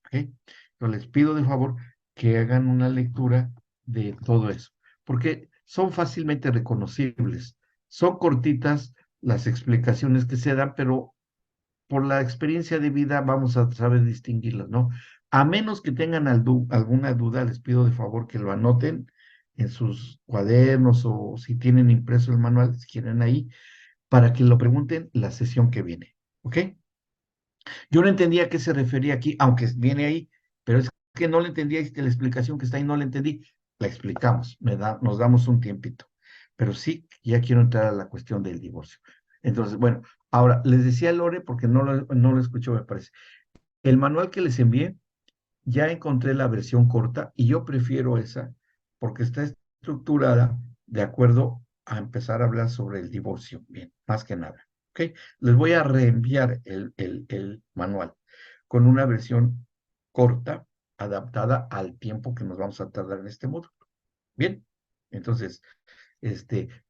¿Ok? Entonces les pido de favor que hagan una lectura de todo eso, porque son fácilmente reconocibles. Son cortitas las explicaciones que se dan, pero por la experiencia de vida vamos a saber distinguirlas, ¿no? A menos que tengan alguna duda, les pido de favor que lo anoten en sus cuadernos o si tienen impreso el manual, si quieren ahí, para que lo pregunten la sesión que viene, ¿ok? Yo no entendía a qué se refería aquí, aunque viene ahí, pero es que no le entendía la explicación que está ahí, no la entendí. La explicamos, nos damos un tiempito. Pero sí, ya quiero entrar a la cuestión del divorcio. Entonces, bueno, ahora les decía Lore, porque no lo escuchó, me parece. El manual que les envié, ya encontré la versión corta y yo prefiero esa porque está estructurada de acuerdo a empezar a hablar sobre el divorcio, bien, más que nada. ¿Ok? Les voy a reenviar el manual con una versión corta, adaptada al tiempo que nos vamos a tardar en este módulo. Bien, entonces,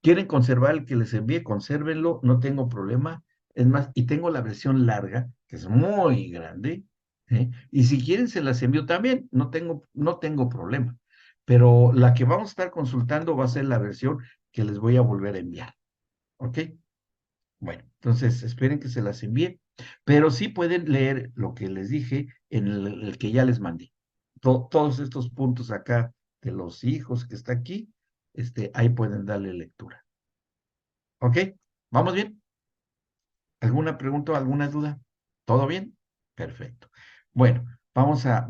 quieren conservar el que les envié, consérvenlo, no tengo problema. Es más, y tengo la versión larga, que es muy grande, ¿eh? Y si quieren se las envío también, no tengo problema. Pero la que vamos a estar consultando va a ser la versión que les voy a volver a enviar. ¿Ok? Bueno, entonces esperen que se las envíe, pero sí pueden leer lo que les dije en el que ya les mandé. Todos estos puntos acá de los hijos que está aquí, ahí pueden darle lectura. ¿Ok? ¿Vamos bien? ¿Alguna pregunta o alguna duda? ¿Todo bien? Perfecto. Bueno, vamos a